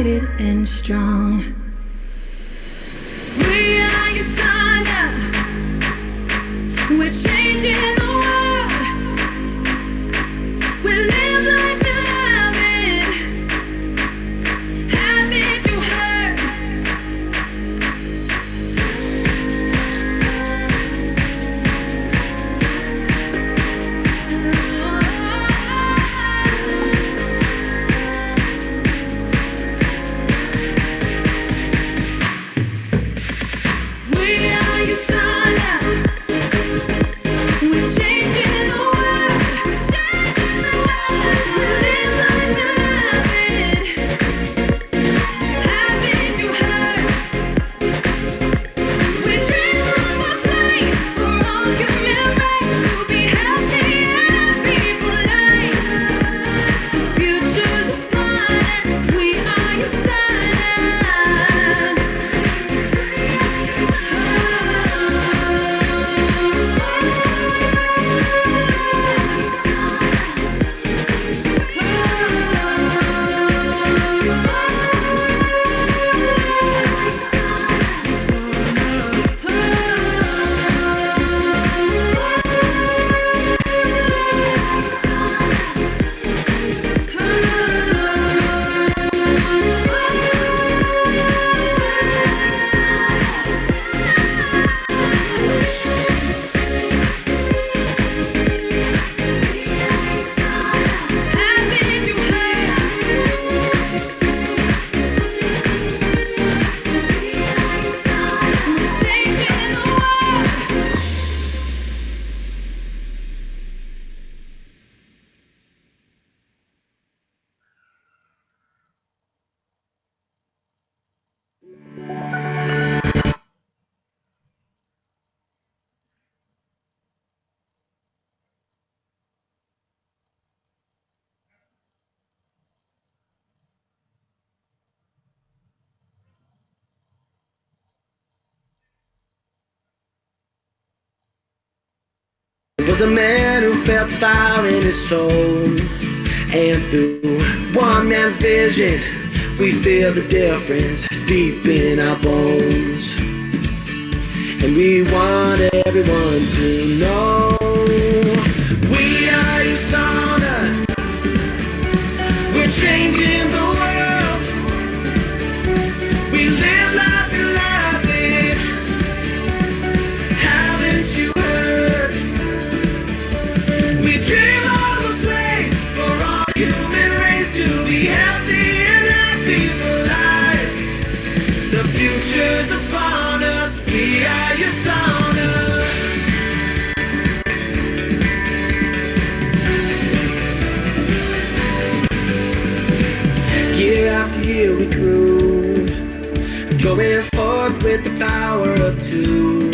united and strong. We are your son. We're changing the world. We live life and love it. Haven't you heard? We are your son. We're changing the world. We're changing the world. We live life and love it. Haven't you heard? We dream of a place for all human race to be healthy and happy for life. The future's upon us. We are your son. Haven't you heard? We're changing the world. There was a man who felt fire in his soul, and through one man's vision, we feel the difference deep in our bones. And we want everyone to know we are your son. We're changing the world. We live life and love it. Haven't you heard? We dream of a place for all human race to be healthy and happy for life. The future's upon us. We are your son. Year after year we grew, going forth with the power of two.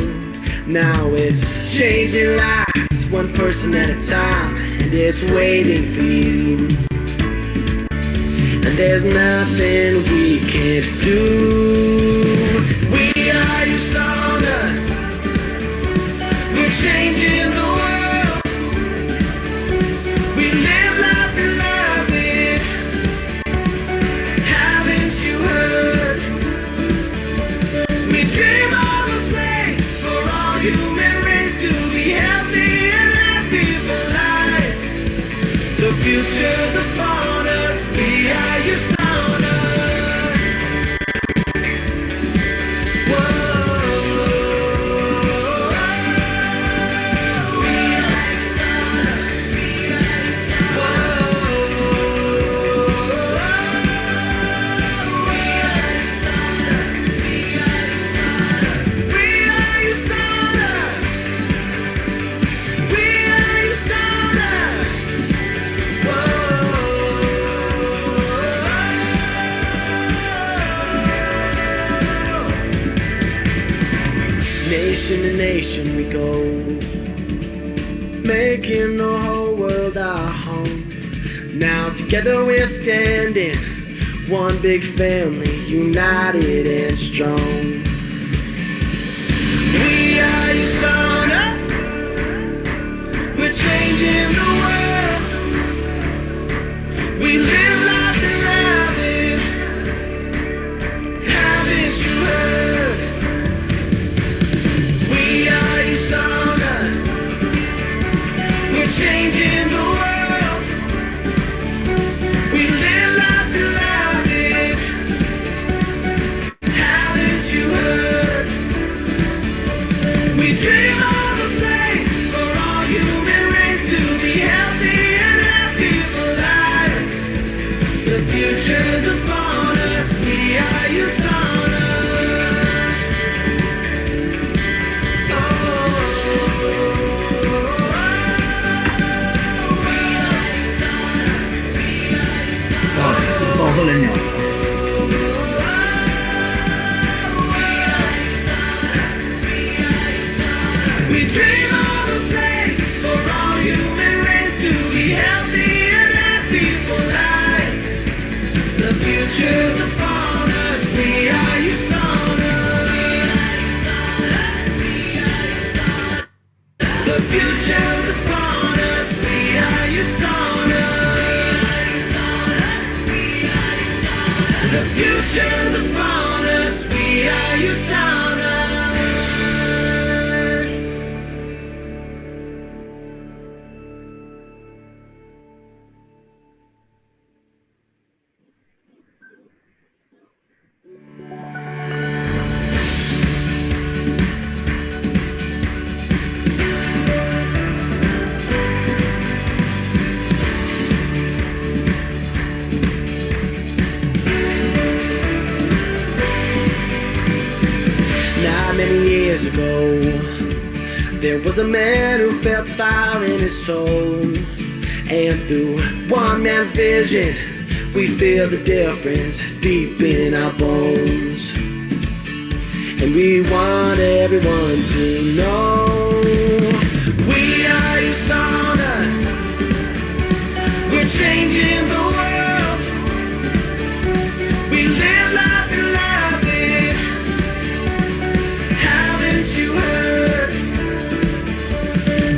Now it's changing lives, one person at a time, and it's waiting for you. And there's nothing we can't do. We are your son. We're changing the world. We live life and love it. Haven't you heard? We dream of a place for all human race to be healthy and happy for life. The future's upon us. We are your son. Nation to nation we go, making the whole world our home. Now together we're standing, one big family, united and strong. We are your son. We're changing the world. We live life and love it. future's upon us. We are your sauna. Not many years ago, there was a man who felt fire in his soul. And through one man's vision, we feel the difference deep in our bones. And we want everyone to know we are your sauna. We're changing the world. We live life and love it. Haven't you heard?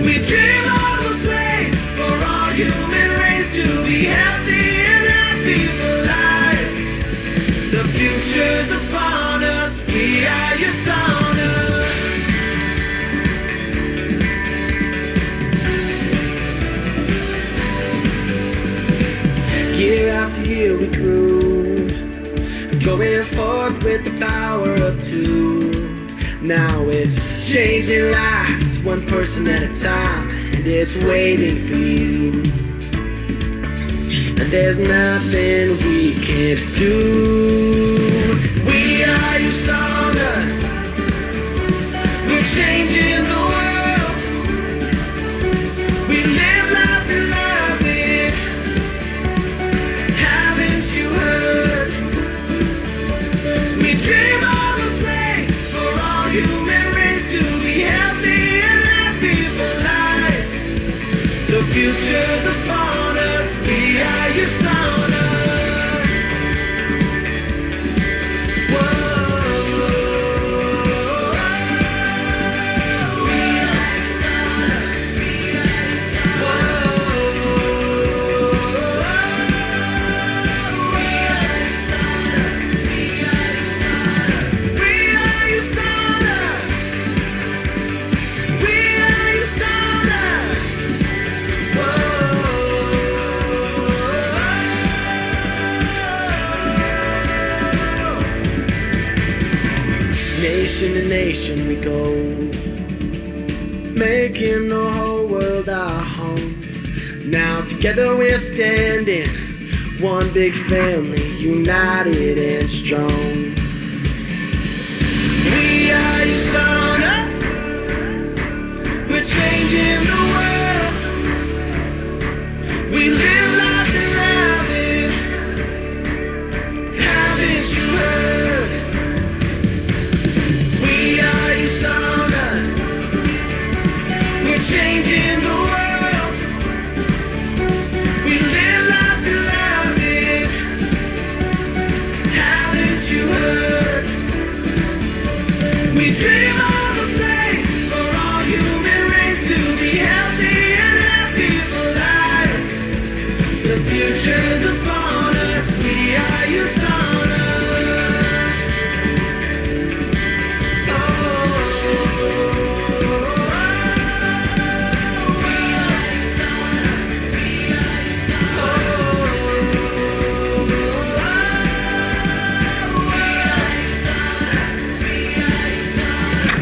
We dream of a place for all human race to be healthy and happy for life. The future's upon us. We are your sauna. Year after year we grew, going forth with the power of two. Now it's changing lives, one person at a time, and it's waiting for you. And there's nothing we can't do. We are your sauna. We're changing the world. We live life and love it. Haven't you heard? We dream of a place for all human race to be healthy and happy for life. The future's upon us. We are your sauna. Nation to nation we go, making the whole world our home. Now together we're standing, one big family, united and strong. We are your sauna. We're changing the world. We live life and love it. Haven't you heard? We are your sauna. We're changing the world. We live life and love it. Haven't you heard? We dream of a place for all human race to be healthy and happy for life. The future's upon us. We are your sauna.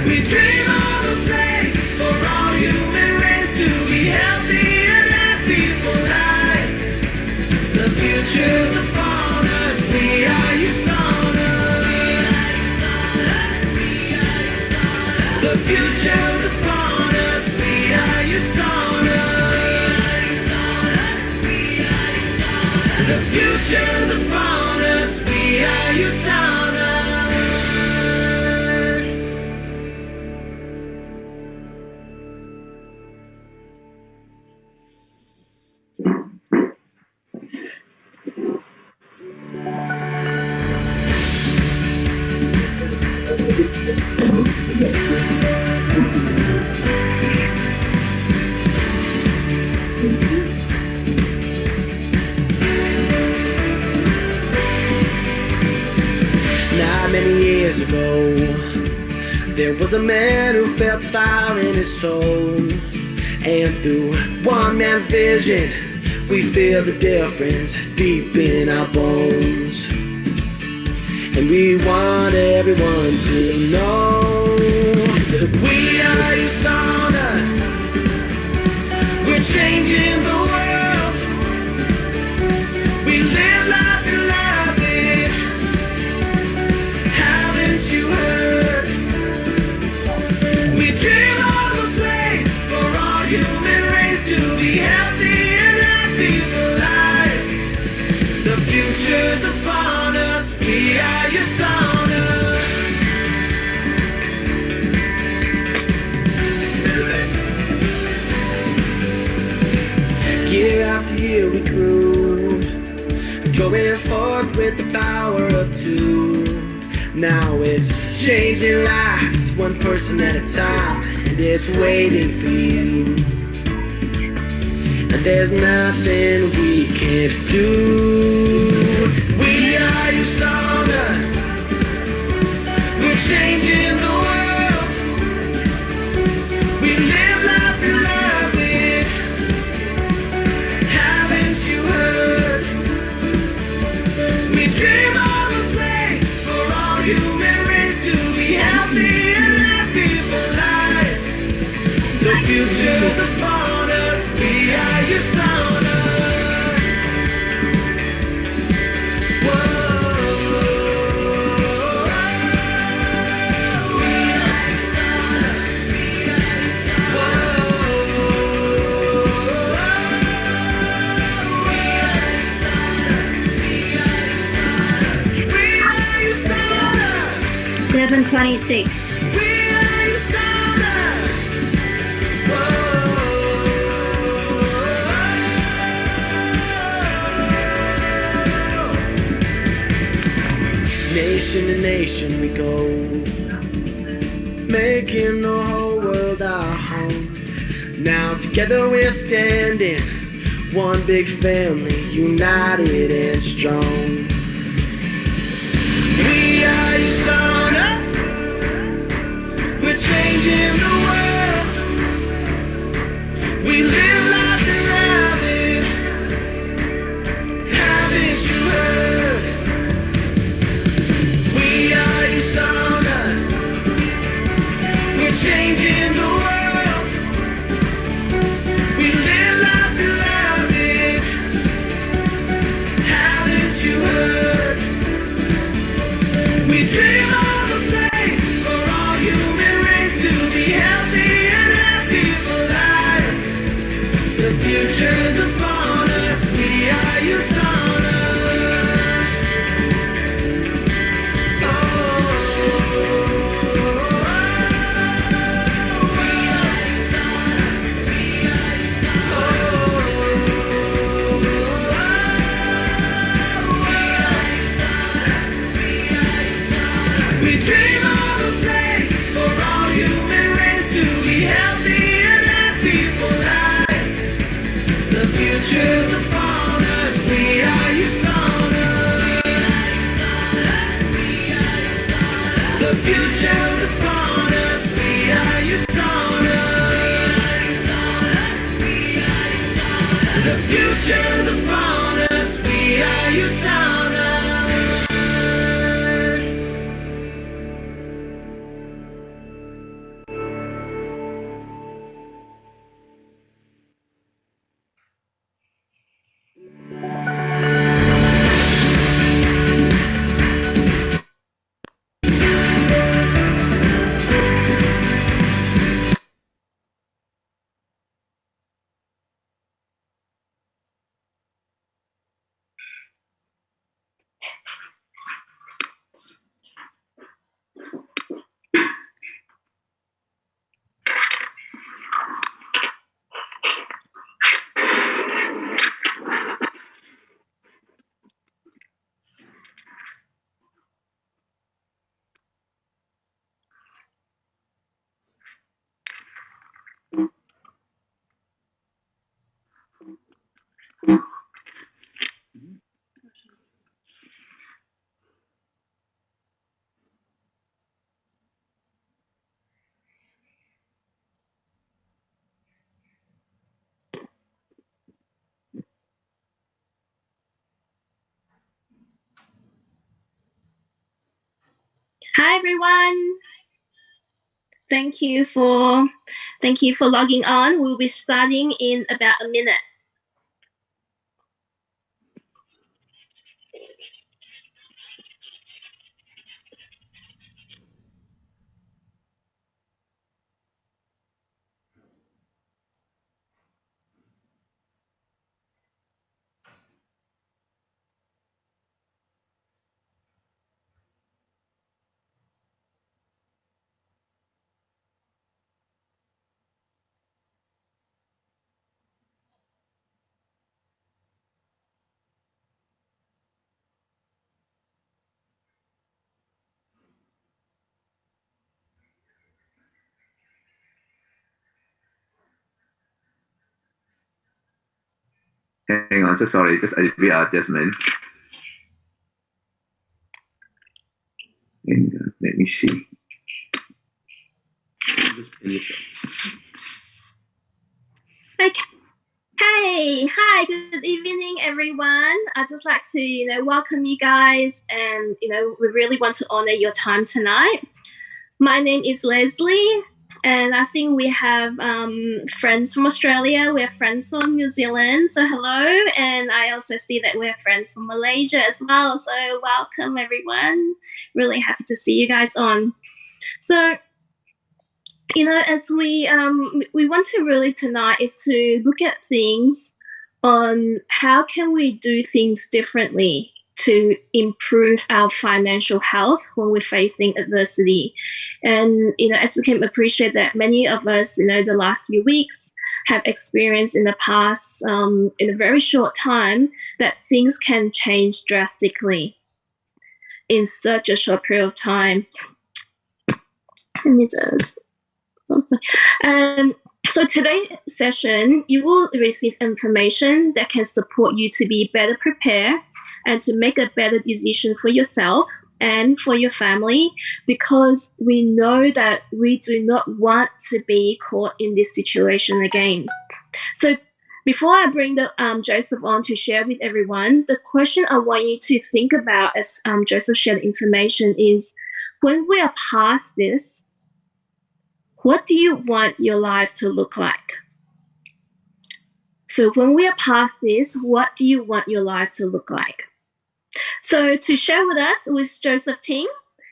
We dream of a place for all human race to be healthy and happy for life. The future's upon us. We are your sauna. The future's upon us. We are your sauna. The future's upon us. We are your sauna. many years ago, there was a man who felt fire in his soul. And through one man's vision, we feel the difference deep in our bones. And we want everyone to know that we are USANA. We're changing the world. We live life and love it. Haven't you heard? We dream of a place for all human race to be healthy and happy for life. The future's upon us. We are USANA. Year after year we grew, going forth with the power of two. Now it's changing lives, one person at a time, and it's waiting for you. And there's nothing we can't do. We are USANA. We're changing the world. We live life and love it. Haven't you heard? We dream of a place for all human race to be healthy and happy for life. The future's upon us. We are USANA. We are USANA. 7:26. We are USANA. Nation to nation we go, making the whole world our home. Now together we're standing, one big family, united and strong. We are USANA. We're changing the world. We live life and love it. Haven't you heard? We are USANA. We're changing the world. We live life and love it. Haven't you heard? We dream of a place for all human race to be healthy and happy for life. The future's upon us. We are USANA. We dream of a place for all human race to be healthy and happy for life. The future's upon us. We are USANA. The future's upon us. We are USANA. The future's upon us. We are USANA. Hi everyone. Thank you for logging on. We'll be starting in about a minute. Hang on, so sorry, just a bit adjustment. And let me see. Okay. Hey, hi, good evening, everyone. I'd just like to, welcome you guys, and we really want to honor your time tonight. My name is Leslie, and I think we have friends from Australia, we have friends from New Zealand, so hello. And I also see that we have friends from Malaysia as well, so welcome everyone. Really happy to see you guys on. So, as we want to really tonight is to look at things on how can we do things differently to improve our financial health when we're facing adversity. And as we can appreciate that many of us, the last few weeks have experienced in the past, in a very short time, that things can change drastically in such a short period of time. Let me just so today's session, you will receive information that can support you to be better prepared and to make a better decision for yourself and for your family, because we know that we do not want to be caught in this situation again. So before I bring the Joseph on to share with everyone, the question I want you to think about as Joseph shared information is, when we are past this, what do you want your life to look like? So when we are past this, what do you want your life to look like? So to share with us is Joseph Ting.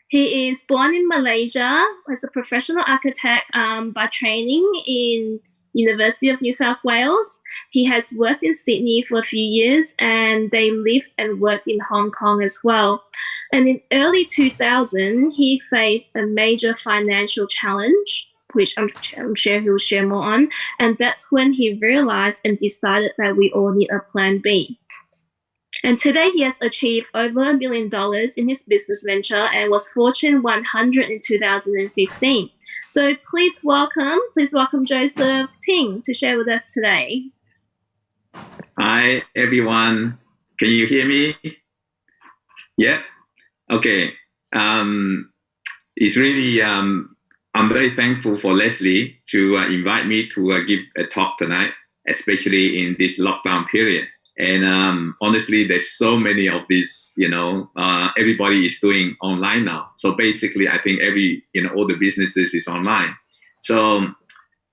He is born in Malaysia as a professional architect by training in University of New South Wales. He has worked in Sydney for a few years, and they lived and worked in Hong Kong as well. And in early 2000, he faced a major financial challenge, which I'm sure he'll share more on. And that's when he realized and decided that we all need a plan B. And today he has achieved over $1 million in his business venture and was Fortune 100 in 2015. So please welcome Joseph Ting to share with us today. Hi, everyone. Can you hear me? Yeah? Okay. It's really, I'm very thankful for Leslie to invite me to give a talk tonight, especially in this lockdown period. And honestly, there's so many of these, everybody is doing online now. So basically, I think all the businesses is online. So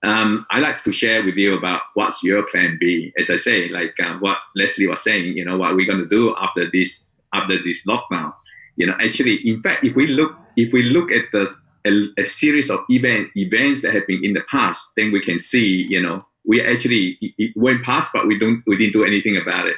I like to share with you about what's your plan B. As I say, like what Leslie was saying, what we're going to do after this lockdown. Actually, in fact, if we look at a series of events that have been in the past, then we can see, we actually it went past, but we didn't do anything about it.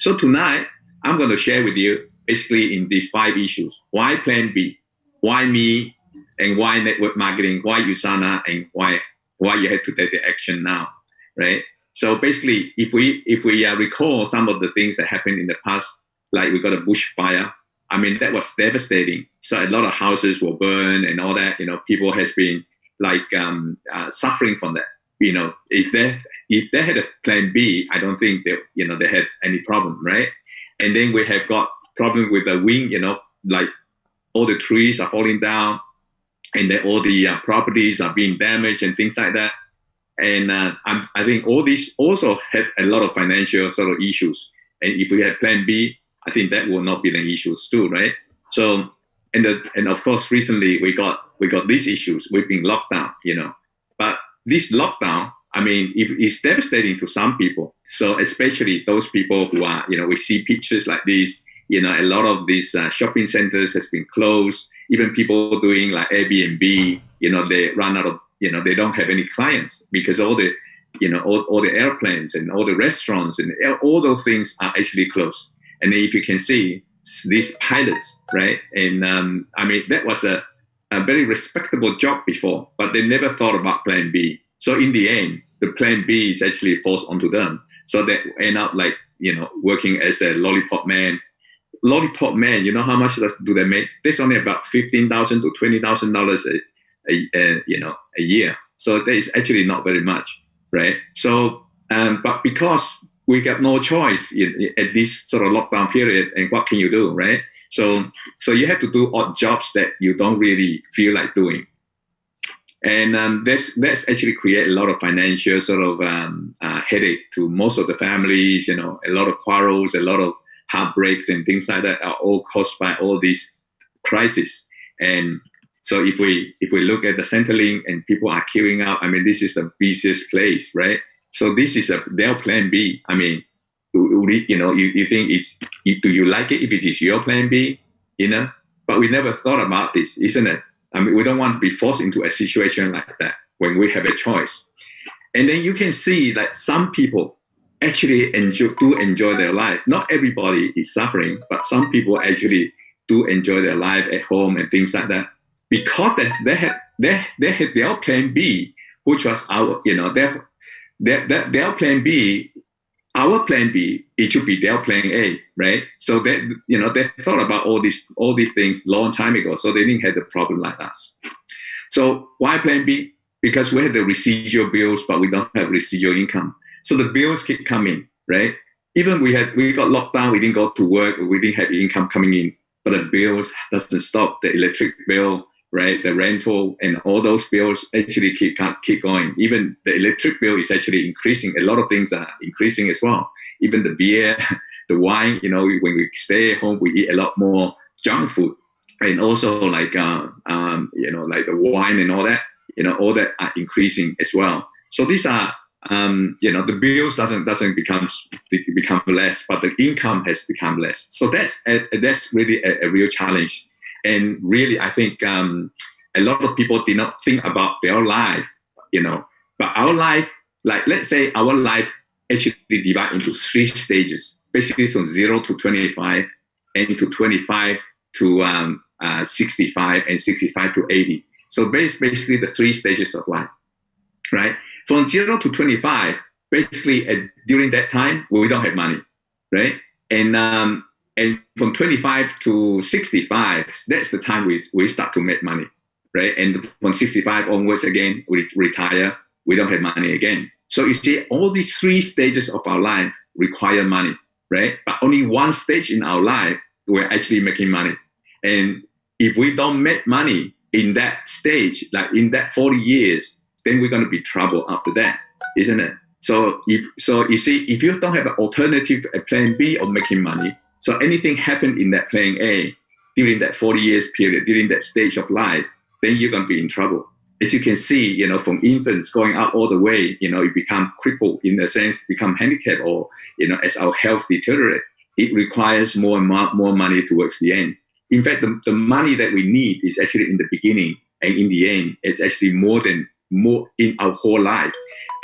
So tonight, I'm going to share with you basically in these 5 issues: why Plan B, why me, and why network marketing, why Usana, and why you have to take the action now, right? So basically, if we recall some of the things that happened in the past, like we got a bushfire. I mean, that was devastating. So a lot of houses were burned and all that. People has been like suffering from that. If they had a plan B, I don't think they had any problem, right? And then we have got problem with the wind. Like all the trees are falling down, and then all the properties are being damaged and things like that. And I think all these also have a lot of financial sort of issues. And if we had plan B, I think that will not be the issues too, right? So and of course recently we got these issues. We've been locked down, but this lockdown, I mean, it's devastating to some people. So especially those people who are, we see pictures like this. A lot of these shopping centers has been closed. Even people doing like Airbnb, they run out of, they don't have any clients because all the, all the airplanes and all the restaurants and all those things are actually closed. And then if you can see these pilots, right? And I mean, that was a very respectable job before, but they never thought about plan B. So in the end, the plan B is actually forced onto them. So they end up like, working as a lollipop man. Lollipop man, how much do they make? There's only about $15,000 to $20,000 a year. So that is actually not very much, right? So, but because we got no choice at this sort of lockdown period, and what can you do, right? So you have to do odd jobs that you don't really feel like doing. And that's actually create a lot of financial sort of headache to most of the families, a lot of quarrels, a lot of heartbreaks and things like that are all caused by all these crises. And so if we look at the Centrelink and people are queuing up, I mean, this is the busiest place, right? So this is their plan B. I mean, you think do you like it if it is your plan B, But we never thought about this, isn't it? I mean, we don't want to be forced into a situation like that when we have a choice. And then you can see that some people actually do enjoy their life. Not everybody is suffering, but some people actually do enjoy their life at home and things like that, because they had their plan B, which was our, their plan B. Our plan B, it should be their plan A, right? So they thought about all these things long time ago, so they didn't have the problem like us. So why plan B? Because we have the residual bills, but we don't have residual income. So the bills keep coming, right? Even we got locked down, we didn't go to work, we didn't have income coming in, but the bills doesn't stop. The electric bill, right? The rental and all those bills actually keep going. Even the electric bill is actually increasing. A lot of things are increasing as well. Even the beer, the wine, when we stay at home, we eat a lot more junk food. And also like, like the wine and all that are increasing as well. So these are, the bills doesn't become less, but the income has become less. So that's really a real challenge. And really, I think a lot of people did not think about their life, But our life, like let's say our life actually divided into 3 stages, basically from 0 to 25, and to 25 to 65, and 65 to 80. So basically the 3 stages of life, right? From 0 to 25, basically during that time, we don't have money, right? And from 25 to 65, that's the time we start to make money, right? And from 65 onwards, again, we retire, we don't have money again. So you see, all these 3 stages of our life require money, right? But only one stage in our life, we're actually making money. And if we don't make money in that stage, like in that 40 years, then we're going to be trouble after that, isn't it? So you see, if you don't have an alternative, a plan B of making money, so anything happened in that plan A during that 40 years period, during that stage of life, then you're going to be in trouble. As you can see, from infants going up all the way, you become crippled in a sense, become handicapped, or, as our health deteriorates, it requires more and more money towards the end. In fact, the money that we need is actually in the beginning, and in the end, it's actually more in our whole life.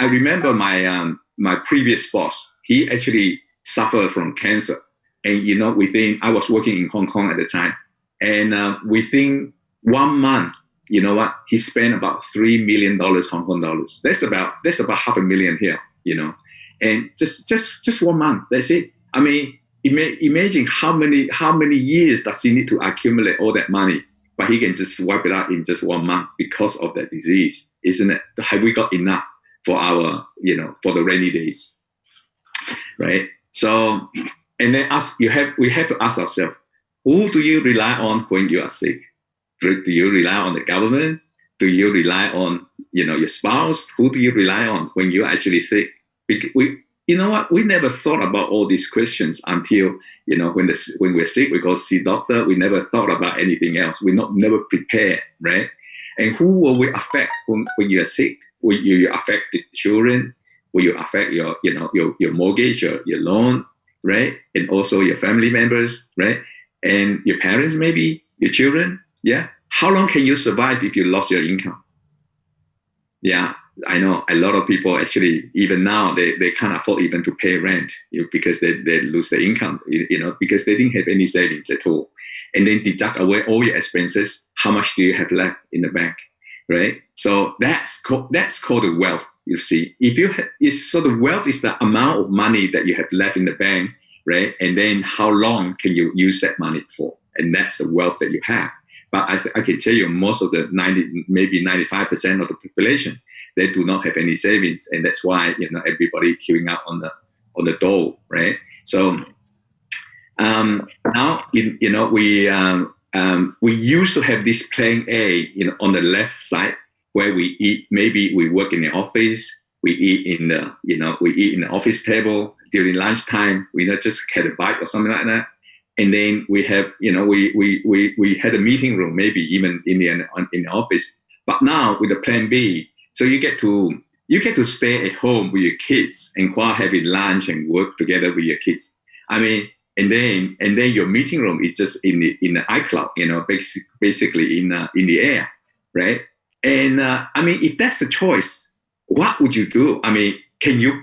I remember my previous boss, he actually suffered from cancer. And, I was working in Hong Kong at the time. And within 1 month, he spent about $3 million Hong Kong dollars. That's about $500,000 here, and just 1 month, that's it. I mean, imagine how many years does he need to accumulate all that money, but he can just wipe it out in just 1 month because of that disease, isn't it? Have we got enough for our, for the rainy days, right? So, and then we have to ask ourselves, who do you rely on when you are sick? Do you rely on the government? Do you rely on, your spouse? Who do you rely on when you're actually sick? you know what? We never thought about all these questions until, when we're sick, we go see doctor. We never thought about anything else. We never prepared, right? And who will we affect when you are sick? Will you affect the children? Will you affect your mortgage, your loan, right? And also your family members, right? And your parents, maybe your children. Yeah. How long can you survive if you lost your income? Yeah, I know a lot of people actually, even now, they can't afford even to pay rent, because they lose their income, because they didn't have any savings at all. And then deduct away all your expenses. How much do you have left in the bank, right? So that's called the wealth. You see, so the wealth is the amount of money that you have left in the bank, right? And then how long can you use that money for? And that's the wealth that you have. But I can tell you, most of the 95% of the population, they do not have any savings, and that's why everybody queuing up on the door, right? So now we used to have this plan A, on the left side, where we eat. Maybe we work in the office, we eat in the office table during lunchtime. We not just had a bite or something like that. And then we have, we had a meeting room, maybe even in the office. But now with the plan B, so you get to stay at home with your kids and while having lunch and work together with your kids. I mean, and then your meeting room is just in the iCloud, basically in the air, right? And I mean, if that's the choice, what would you do? I mean, can you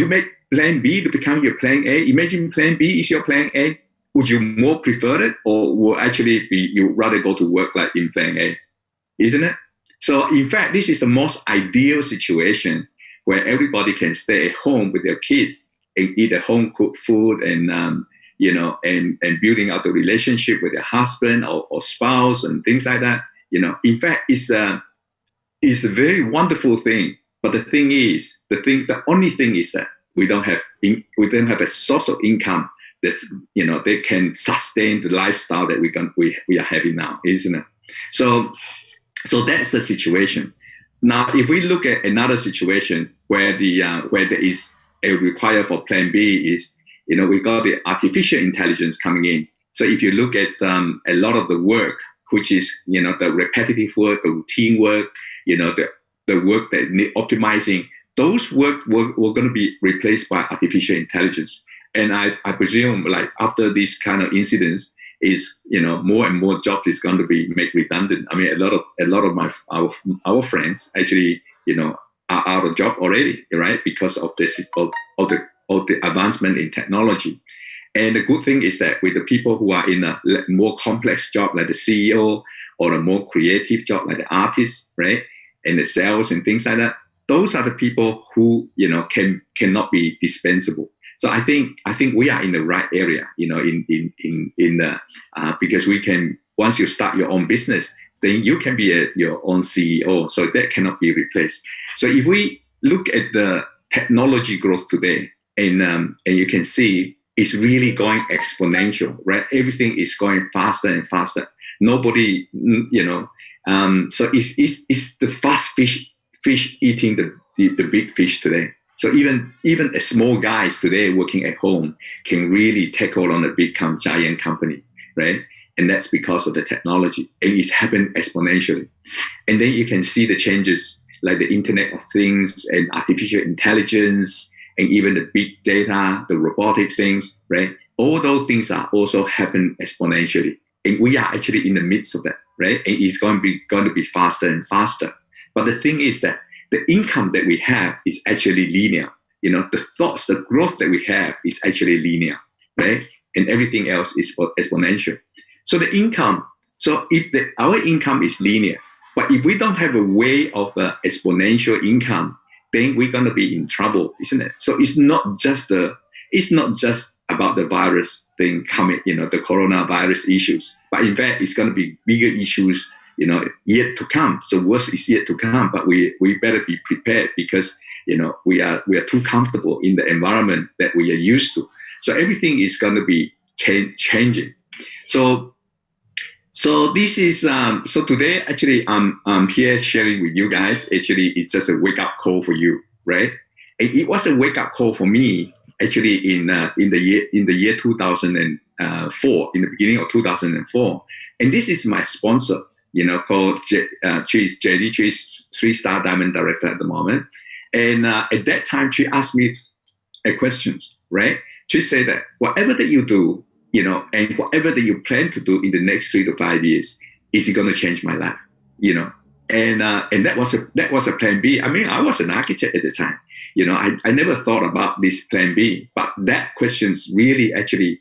make plan B to become your plan A? Imagine plan B is your plan A. Would you more prefer it, or will actually you rather go to work like in plan A? Isn't it? So in fact, this is the most ideal situation where everybody can stay at home with their kids and eat a home cooked food, and and building out the relationship with their husband or spouse and things like that. In fact, it's a very wonderful thing. But the only thing is that we don't have a source of income that's, they can sustain the lifestyle that we are having now, isn't it? So that's the situation. Now, if we look at another situation where there is a require for plan B is, we got the artificial intelligence coming in. So if you look at a lot of the work, which is, the repetitive work, the routine work, the work that need optimizing, those work were going to be replaced by artificial intelligence. And I presume, like, after these kind of incidents, is more and more jobs is going to be made redundant. I mean, a lot of our friends actually are out of job already, right? Because of this of the advancement in technology. And the good thing is that with the people who are in a more complex job, like the CEO, or a more creative job like the artist, right, and the sales and things like that, those are the people who cannot be dispensable. So I think we are in the right area, because we can, once you start your own business, then you can be your own CEO. So that cannot be replaced. So if we look at the technology growth today, and you can see it's really going exponential, right? Everything is going faster and faster. Nobody, so it's the fast fish eating the big fish today. So even a small guys today working at home can really tackle on a big giant company, right? And that's because of the technology, and it's happened exponentially. And then you can see the changes like the Internet of Things and artificial intelligence, and even the big data, the robotics things, right? All those things are also happen exponentially, and we are actually in the midst of that, right? And it's going to be faster and faster. But the thing is that the income that we have is actually linear. The thoughts, the growth that we have is actually linear, right? And everything else is exponential. So the income, if our income is linear, but if we don't have a way of exponential income, then we're going to be in trouble, isn't it? So it's not just about the virus thing coming, the coronavirus issues, but in fact, it's going to be bigger issues, yet to come. So worse is yet to come, but we better be prepared, because, we are too comfortable in the environment that we are used to. So everything is going to be changing. So this is, so today, actually, I'm here sharing with you guys. Actually, it's just a wake up call for you, right? It was a wake up call for me, actually, in the year 2004, in the beginning of 2004. And this is my sponsor, called JD. She's 3-star diamond director at the moment. And at that time, she asked me a question, right? She said that whatever that you do, and whatever that you plan to do in the next 3 to 5 years, is it going to change my life? And that was a plan B. I mean, I was an architect at the time. I never thought about this plan B, but that question really actually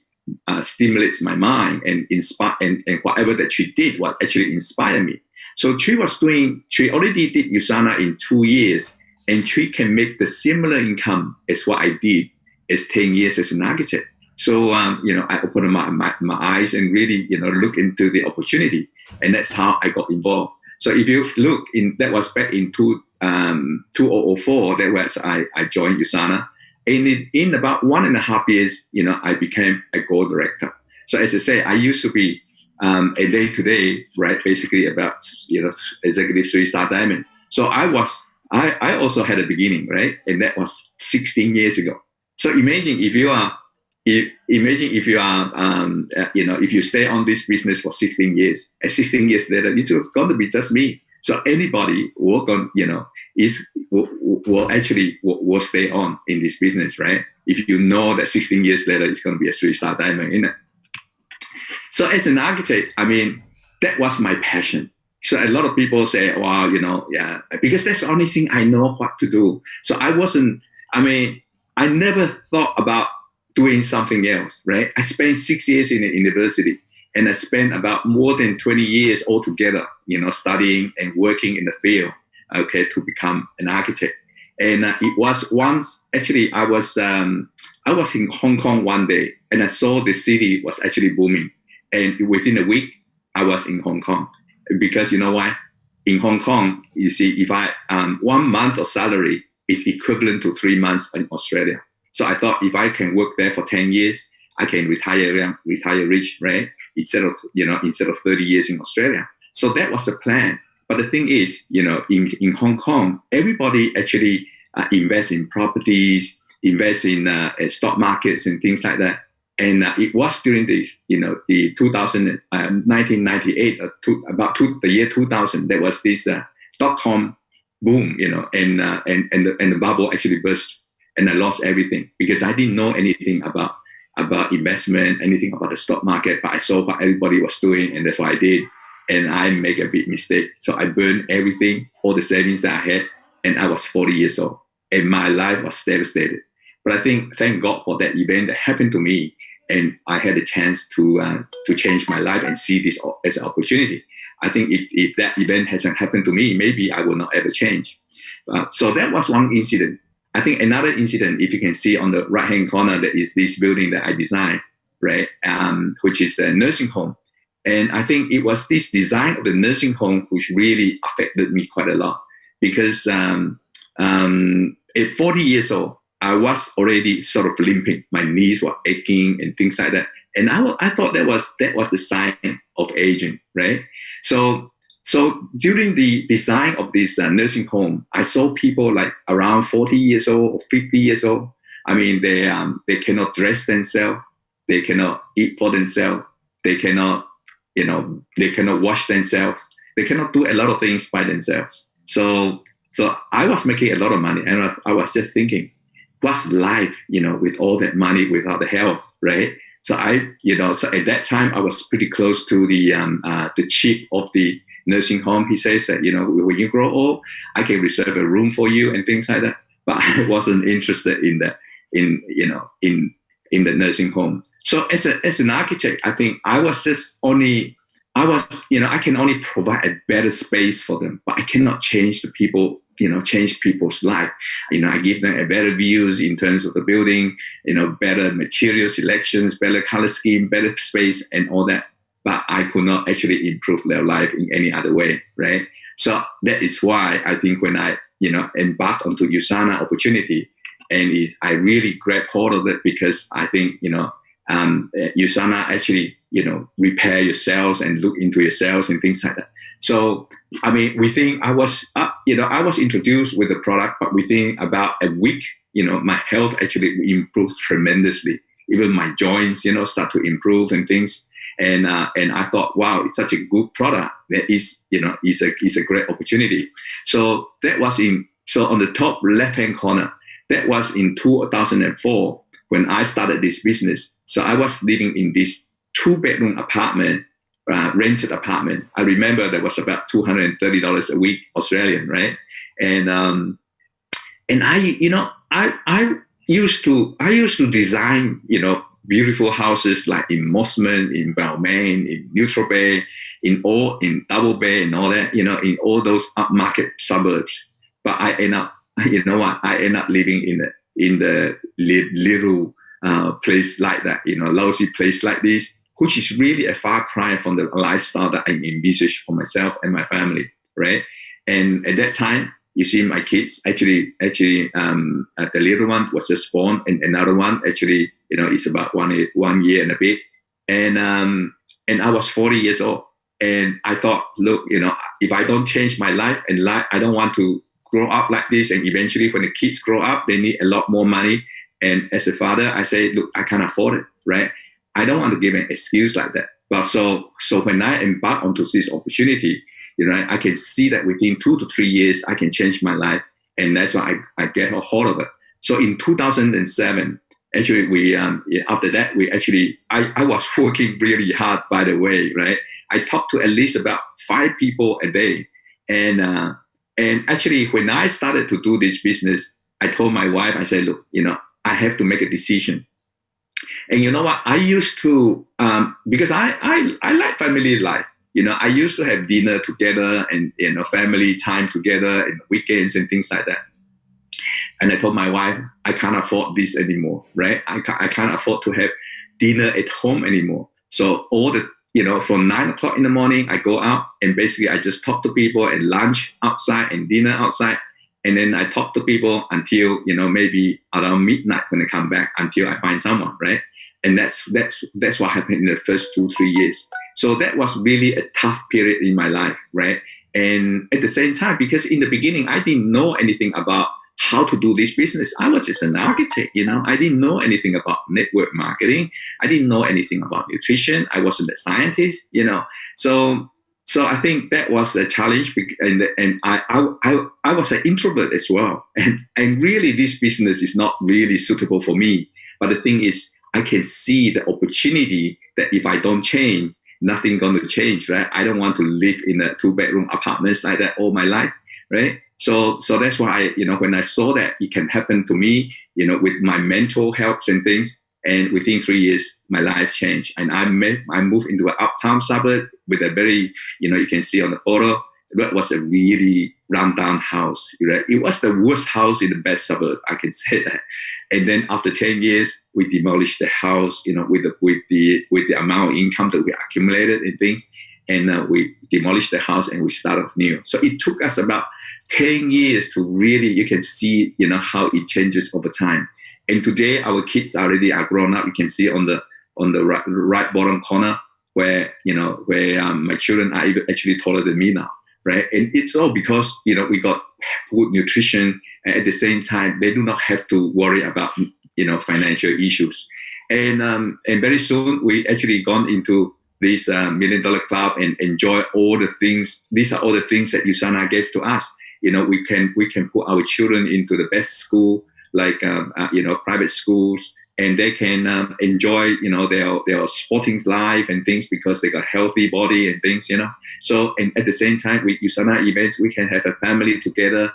stimulates my mind and inspire, and whatever that she did, what actually inspired me. So she already did USANA in 2 years, and she can make the similar income as what I did as 10 years as an architect. So, I opened my eyes and really, look into the opportunity, and that's how I got involved. So if you look that was back in 2004, that was I joined USANA. And in about 1.5 years, I became a gold director. So as I say, I used to be a day-to-day, right, basically about, executive 3-star diamond. So I also had a beginning, right? And that was 16 years ago. So imagine if you stay on this business for 16 years, and 16 years later, it's going to be just me. So anybody will stay on in this business, right? If you know that 16 years later, it's going to be a 3-star diamond, isn't it? So as an architect, I mean, that was my passion. So a lot of people say, wow, because that's the only thing I know what to do. So I never thought about doing something else, right? I spent 6 years in the university, and I spent about more than 20 years altogether, studying and working in the field, okay, to become an architect. And it was once, actually, I was in Hong Kong one day, and I saw the city was actually booming. And within a week, I was in Hong Kong. Because you know why? In Hong Kong, you see, if 1 month of salary is equivalent to 3 months in Australia. So I thought if I can work there for 10 years, I can retire rich, right? Instead of 30 years in Australia. So that was the plan. But the thing is, in Hong Kong, everybody actually invests in properties, invests in stock markets and things like that. And it was during the 1998, the year 2000, there was this .com boom, and the bubble actually burst, and I lost everything because I didn't know anything about investment, anything about the stock market, but I saw what everybody was doing, and that's what I did. And I make a big mistake. So I burned everything, all the savings that I had, and I was 40 years old, and my life was devastated. But I thank God for that event that happened to me, and I had a chance to change my life and see this as an opportunity. I think if that event hasn't happened to me, maybe I will not ever change. So that was one incident. I think another incident, if you can see on the right-hand corner, that is this building that I designed, right, which is a nursing home. And I think it was this design of the nursing home which really affected me quite a lot, because at 40 years old, I was already sort of limping. My knees were aching and things like that. And I thought that was the sign of aging, right? So during the design of this nursing home, I saw people like around 40 years old or 50 years old. I mean, they cannot dress themselves. They cannot eat for themselves. They cannot wash themselves. They cannot do a lot of things by themselves. So I was making a lot of money, and I was just thinking, what's life, with all that money without the health, right? So so at that time I was pretty close to the chief of the nursing home. He says that, when you grow old, I can reserve a room for you and things like that. But I wasn't interested in that, in the nursing home. So as an architect, I think I can only provide a better space for them, but I cannot change the people, change people's life. I give them a better views in terms of the building, better material selections, better color scheme, better space and all that. But I could not actually improve their life in any other way, right? So that is why I think when I, embarked onto USANA opportunity, and I really grabbed hold of it, because I think, USANA actually, repair your cells and look into your cells and things like that. So, I mean, I was introduced with the product, but within about a week, my health actually improved tremendously. Even my joints, start to improve and things. And I thought, wow, it's such a good product. That is a great opportunity. So that was on the top left-hand corner. That was in 2004 when I started this business. So I was living in this 2-bedroom apartment, rented apartment. I remember that was about $230 a week Australian, right? And I used to design, beautiful houses like in Mosman, in Balmain, in Neutral Bay, in Double Bay and all that, in all those upmarket suburbs. But I end up, I end up living in the little place like that, lousy place like this, which is really a far cry from the lifestyle that I envisaged for myself and my family, right? And at that time, you see my kids actually, the little one was just born, and another one actually, is about 1 year and a bit. And I was 40 years old, and I thought, look, if I don't change my life and I don't want to grow up like this. And eventually, when the kids grow up, they need a lot more money. And as a father, I say, look, I can't afford it, right? I don't want to give an excuse like that. But so when I embark onto this opportunity, I can see that within 2 to 3 years, I can change my life. And that's why I get a hold of it. So in 2007, actually, after that, I was working really hard, by the way, right? I talked to at least about 5 people a day. And actually, when I started to do this business, I told my wife, I said, look, I have to make a decision. And you know what? I used to, because I like family life. I used to have dinner together and, family time together and weekends and things like that. And I told my wife, I can't afford this anymore, right? I can't afford to have dinner at home anymore. So from 9 o'clock in the morning, I go out and basically I just talk to people and lunch outside and dinner outside. And then I talk to people until, maybe around midnight when I come back until I find someone, right? And that's what happened in the first 2-3 years. So that was really a tough period in my life, right? And at the same time, because in the beginning, I didn't know anything about how to do this business. I was just an architect, I didn't know anything about network marketing. I didn't know anything about nutrition. I wasn't a scientist, So I think that was a challenge, and I was an introvert as well. And really, this business is not really suitable for me. But the thing is, I can see the opportunity that if I don't change, nothing going to change, right? I don't want to live in a 2-bedroom apartments like that all my life, right? So that's why, when I saw that it can happen to me, with my mental health and things, and within 3 years, my life changed. And I moved into an uptown suburb with a very, you can see on the photo, that was a really rundown house. Right? It was the worst house in the best suburb, I can say that. And then after 10 years, we demolished the house, with the amount of income that we accumulated and things. And we demolished the house and we started new. So it took us about 10 years to really, you can see, how it changes over time. And today our kids already are grown up. You can see on the right bottom corner where my children are actually taller than me now, right? And it's all because we got good nutrition, and at the same time they do not have to worry about financial issues. And very soon we actually gone into this $1 Million Club and enjoy all the things. These are all the things that USANA gave to us. We can put our children into the best school, like private schools, and they can enjoy their sporting life and things because they got healthy body and things. So, and at the same time with USANA events, we can have a family together.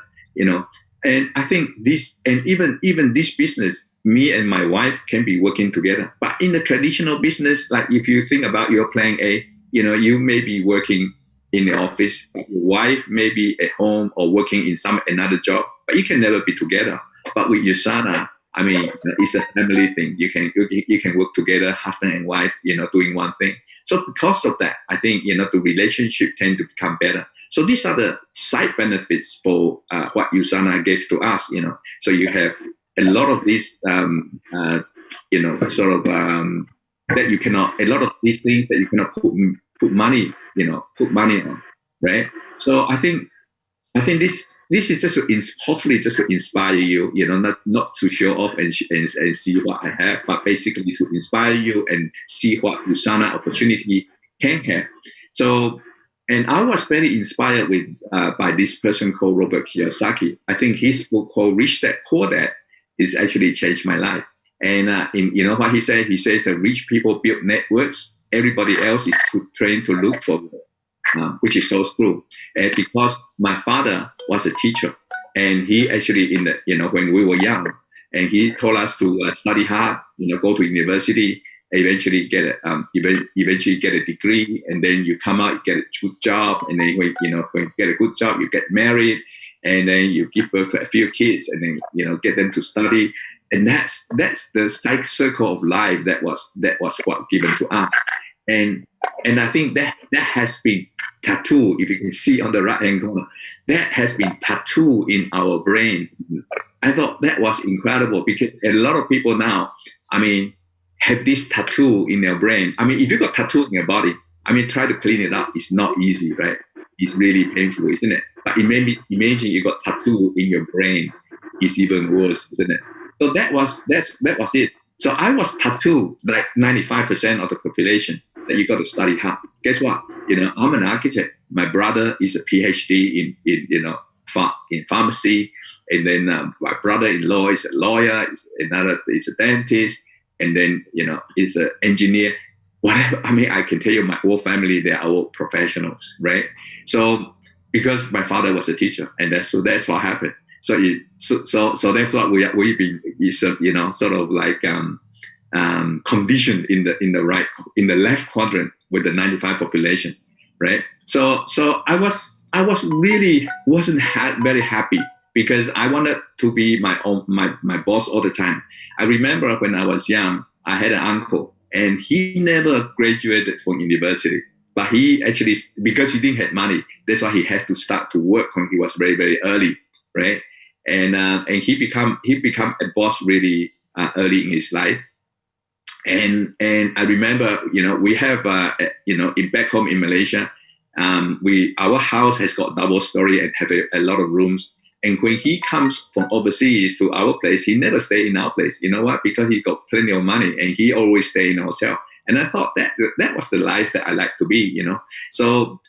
And I think this, and even this business, me and my wife can be working together. But in the traditional business, like if you think about your plan A, you may be working in the office, your wife may be at home or working in another job, but you can never be together. But with USANA, I mean, it's a family thing. You can work together, husband and wife, doing one thing. So because of that, I think, the relationship tend to become better. So these are the side benefits for what USANA gave to us, So you have a lot of these, that you cannot, a lot of these things that you cannot put money on, right? So I think I think this is just to hopefully just to inspire you, not to show off and see what I have, but basically to inspire you and see what Usana opportunity can have. So, and I was very inspired with by this person called Robert Kiyosaki. I think his book called Rich Dad Poor Dad is actually changed my life. And you know what he said? He says that rich people build networks. Everybody else is trained to look for them. Which is so true. And because my father was a teacher, and he actually when we were young, and he told us to study hard, go to university, eventually get a degree, and then you come out, you get a good job, and then when you get a good job, you get married, and then you give birth to a few kids, and then get them to study, and that's the circle of life that was what given to us. And I think that has been tattooed, if you can see on the right hand corner, that has been tattooed in our brain. I thought that was incredible because a lot of people now, have this tattoo in their brain. If you got tattoo in your body, try to clean it up. It's not easy, right? It's really painful, isn't it? But imagine you got tattoo in your brain. It's even worse, isn't it? So that was it. So I was tattooed like 95% of the population that you got to study hard. Guess what? I'm an architect. My brother is a PhD in pharmacy, and then my brother-in-law is a lawyer. Another is a dentist, and then is an engineer. Whatever. I can tell you, my whole family, they are all professionals, right? So because my father was a teacher, and that's what happened. So that's what we've been, sort of like conditioned in the left quadrant with the 95 population, right? So I wasn't very happy because I wanted to be my boss all the time. I remember when I was young, I had an uncle, and he never graduated from university, but he actually, because he didn't have money, that's why he had to start to work when he was very, very early, right? And he become a boss really early in his life. And I remember, we have, in back home in Malaysia, our house has got double story and have a lot of rooms. And when he comes from overseas to our place, he never stay in our place. You know what? Because he got plenty of money, and he always stay in a hotel. And I thought that was the life that I like to be, So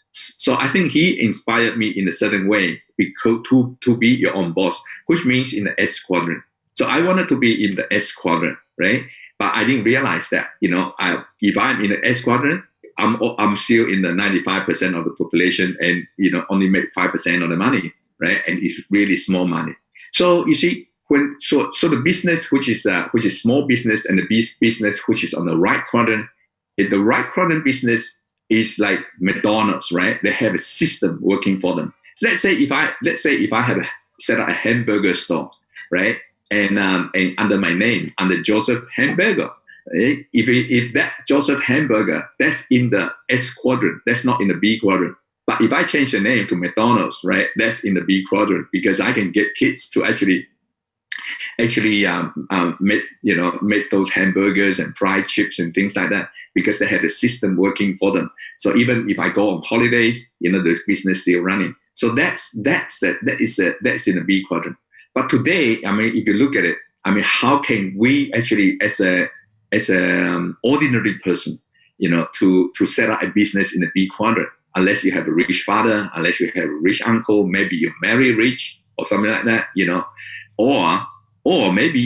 I think he inspired me in a certain way to be your own boss, which means in the S quadrant. So I wanted to be in the S quadrant, right? But I didn't realize that, if I'm in the S quadrant, I'm still in the 95% of the population, and only make 5% of the money, right? And it's really small money. So you see, so the business which is small business, and the business which is on the right quadrant, in the right quadrant business is like McDonald's, right? They have a system working for them. So let's say if I have set up a hamburger store, right? And under my name, under Joseph Hamburger, right? If that Joseph Hamburger, that's in the S quadrant, that's not in the B quadrant. But if I change the name to McDonald's, right, that's in the B quadrant, because I can get kids to actually make those hamburgers and fried chips and things like that, because they have a system working for them. So even if I go on holidays, the business still running. So that's in the B quadrant. But today, if you look at it, how can we actually, as a ordinary person, to set up a business in the B quadrant? Unless you have a rich father, unless you have a rich uncle, maybe you marry rich or something like that, or maybe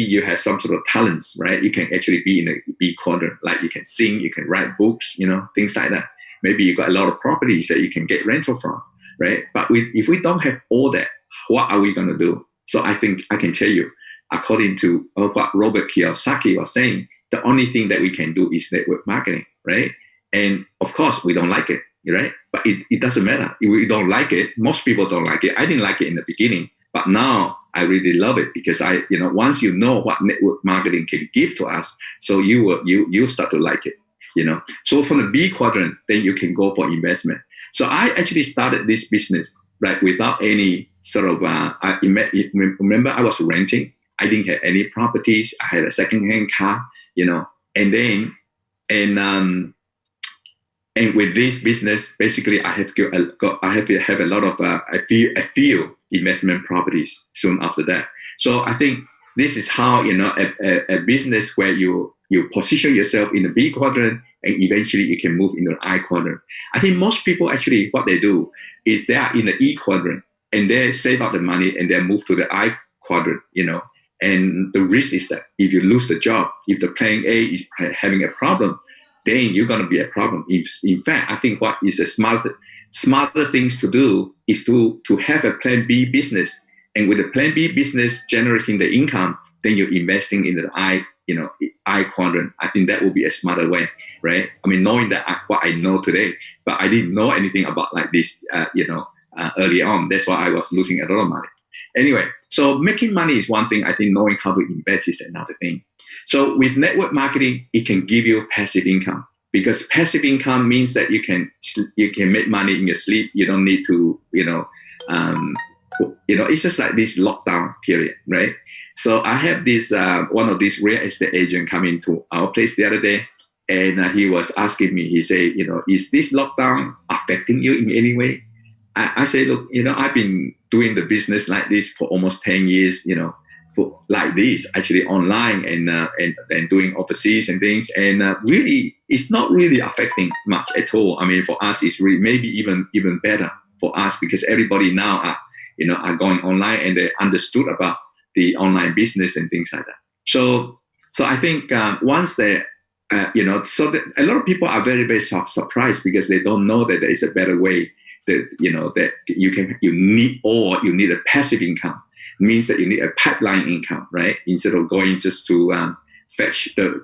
you have some sort of talents, right? You can actually be in a B quadrant, like you can sing, you can write books, things like that. Maybe you got a lot of properties that you can get rental from, right? But if we don't have all that, what are we going to do? So I think I can tell you, according to what Robert Kiyosaki was saying, the only thing that we can do is network marketing, right? And of course, we don't like it, right? But it doesn't matter. If we don't like it, most people don't like it. I didn't like it in the beginning, but now I really love it, because once you know what network marketing can give to us, so you start to like it, So from the B quadrant, then you can go for investment. So I actually started this business, right, without any sort of, remember I was renting. I didn't have any properties. I had a secondhand car, and And with this business, basically, I have have a lot of a few investment properties soon after that. So I think this is how a business where you position yourself in the B quadrant and eventually you can move into the I quadrant. I think most people actually what they do is they are in the E quadrant and they save up the money and they move to the I quadrant. And the risk is that if you lose the job, if the plan A is having a problem, then you're going to be a problem. In fact, I think what is a smarter things to do is to have a plan B business. And with the plan B business generating the income, then you're investing in the I quadrant. I think that will be a smarter way, right? I mean, knowing that what I know today, but I didn't know anything about like this, early on. That's why I was losing a lot of money. Anyway, so making money is one thing. I think knowing how to invest is another thing. So with network marketing, it can give you passive income because passive income means that you can make money in your sleep. You don't need to, it's just like this lockdown period, right? So I have this one of these real estate agent coming to our place the other day, and he was asking me. He said, is this lockdown affecting you in any way? I say, look, I've been doing the business like this for almost 10 years, like this, actually online and doing overseas and things. And really, it's not really affecting much at all. I mean, for us, it's really maybe even better for us because everybody now are going online and they understood about the online business and things like that. So I think once they, so a lot of people are very, very surprised because they don't know that there is a better way that that you need a passive income. It means that you need a pipeline income, right? Instead of going just to fetch the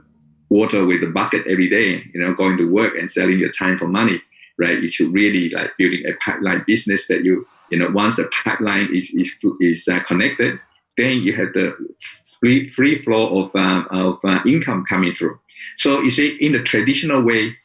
water with the bucket every day, going to work and selling your time for money, right? You should really like building a pipeline business that once the pipeline is connected, then you have the free flow of income coming through. So you see, in the traditional way,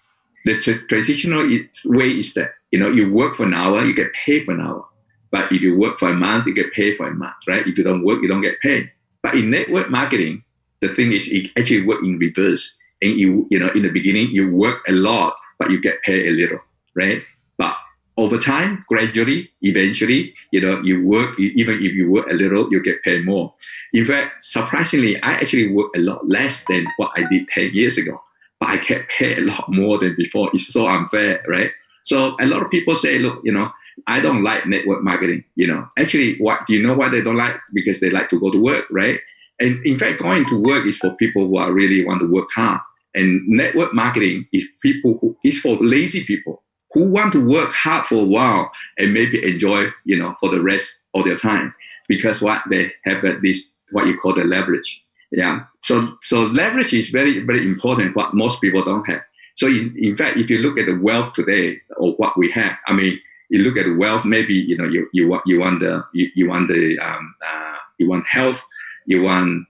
traditional way is that you work for an hour, you get paid for an hour. But if you work for a month, you get paid for a month, right? If you don't work, you don't get paid. But in network marketing, the thing is it actually works in reverse. And in the beginning, you work a lot, but you get paid a little, right? But over time, gradually, eventually, you work, even if you work a little, you get paid more. In fact, surprisingly, I actually work a lot less than what I did 10 years ago, but I get paid a lot more than before. It's so unfair, right? So a lot of people say, look, I don't like network marketing. Actually, what do you know why they don't like? Because they like to go to work, right? And in fact, going to work is for people who are really want to work hard. And network marketing is for lazy people who want to work hard for a while and maybe enjoy, for the rest of their time, because they have this what you call the leverage. Yeah. So leverage is very, very important. What most people don't have. So in fact, if you look at the wealth today or what we have, I mean, you look at the wealth. Maybe you want health, you want